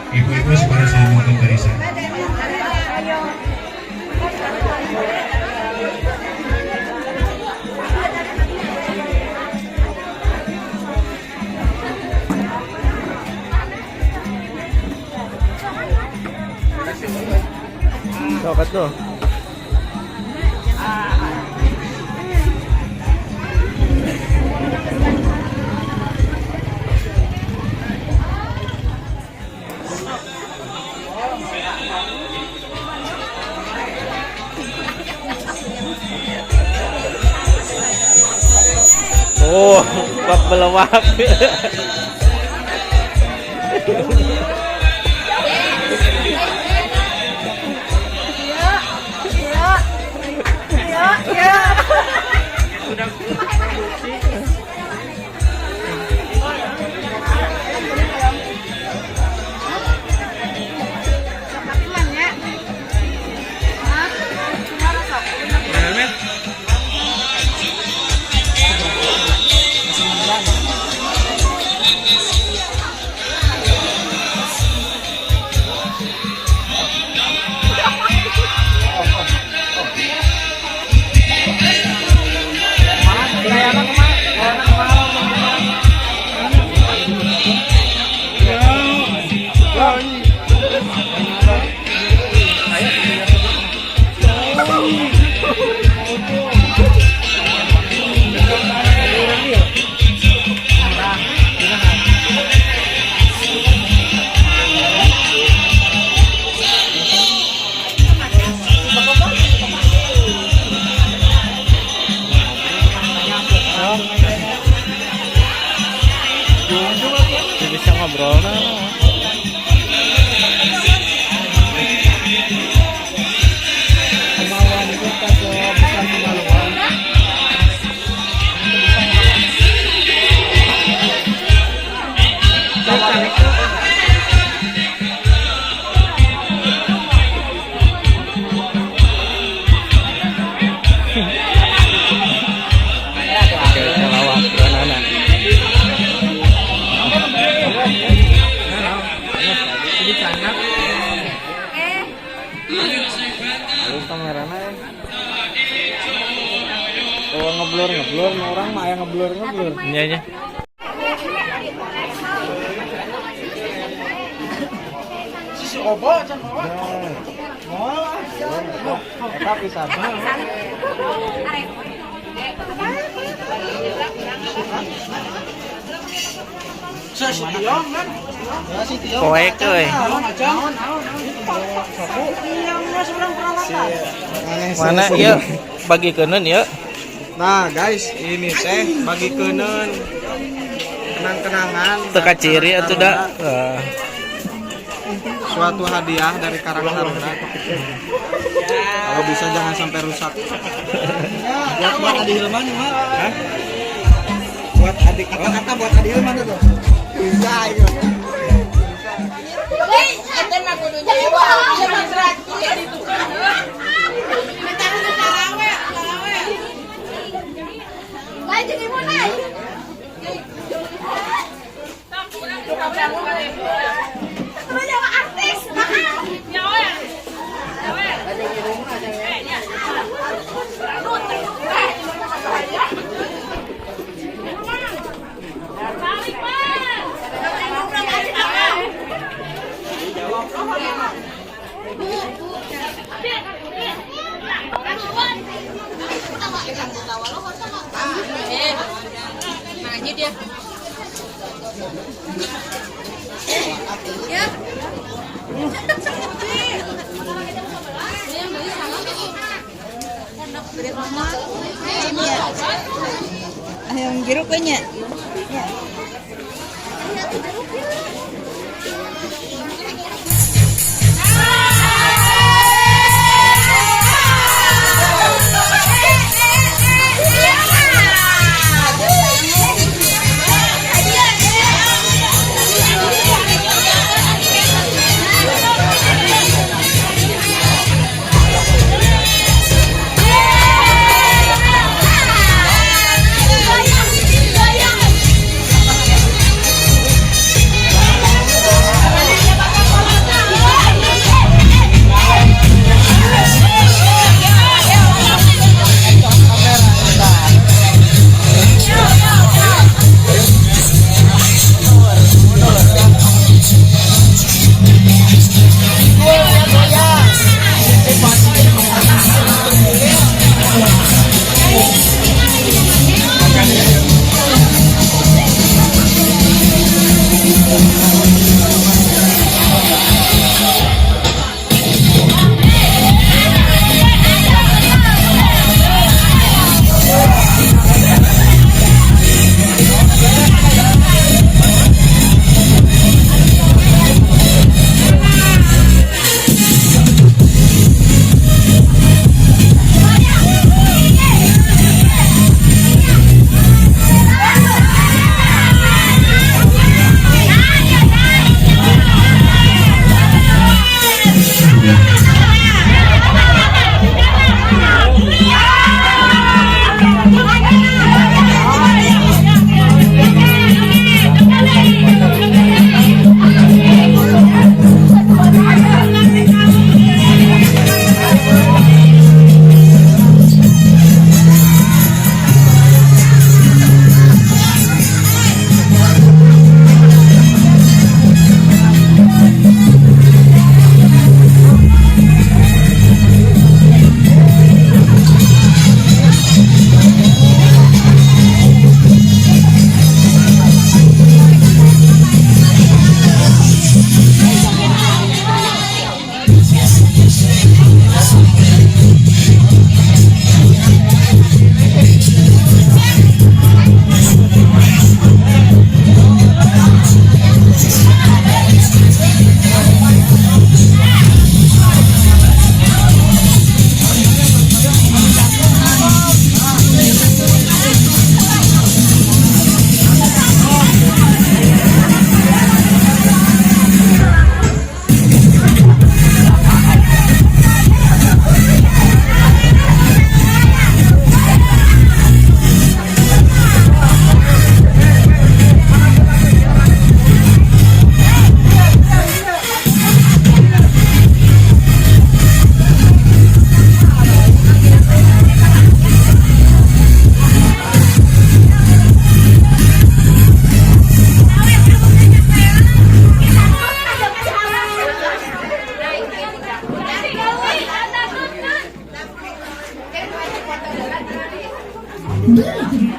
Ibu-ibu sebarusan mungkin barisan. Coba tuh. Oh, bab belawak. Bisa ngobrol kameranya. Oh ngeblur orang mah yang ngeblur. Iya nya. Si obo can bawa. Eta pisan. Koek euy. Mana ieu bagi keuneun ieu. Nah guys, ini teh bagi keuneun kenang-kenangan Teu ciri atuh da. Suatu hadiah dari Karang Taruna. Kalau bisa jangan sampai rusak. Buat Adi Hilman mah. Hah? Buat adik kata-kata buat Adi Hilman tuh. Bisa itu. Hei, ente mah kudu nyewa, ieu mah gratis. Lain jadi mulai. Terus nyawa artis, mahal. Nyawa. Nyawa. Mana dia? Ya. Yang jeruk banyak. Ya. Nah,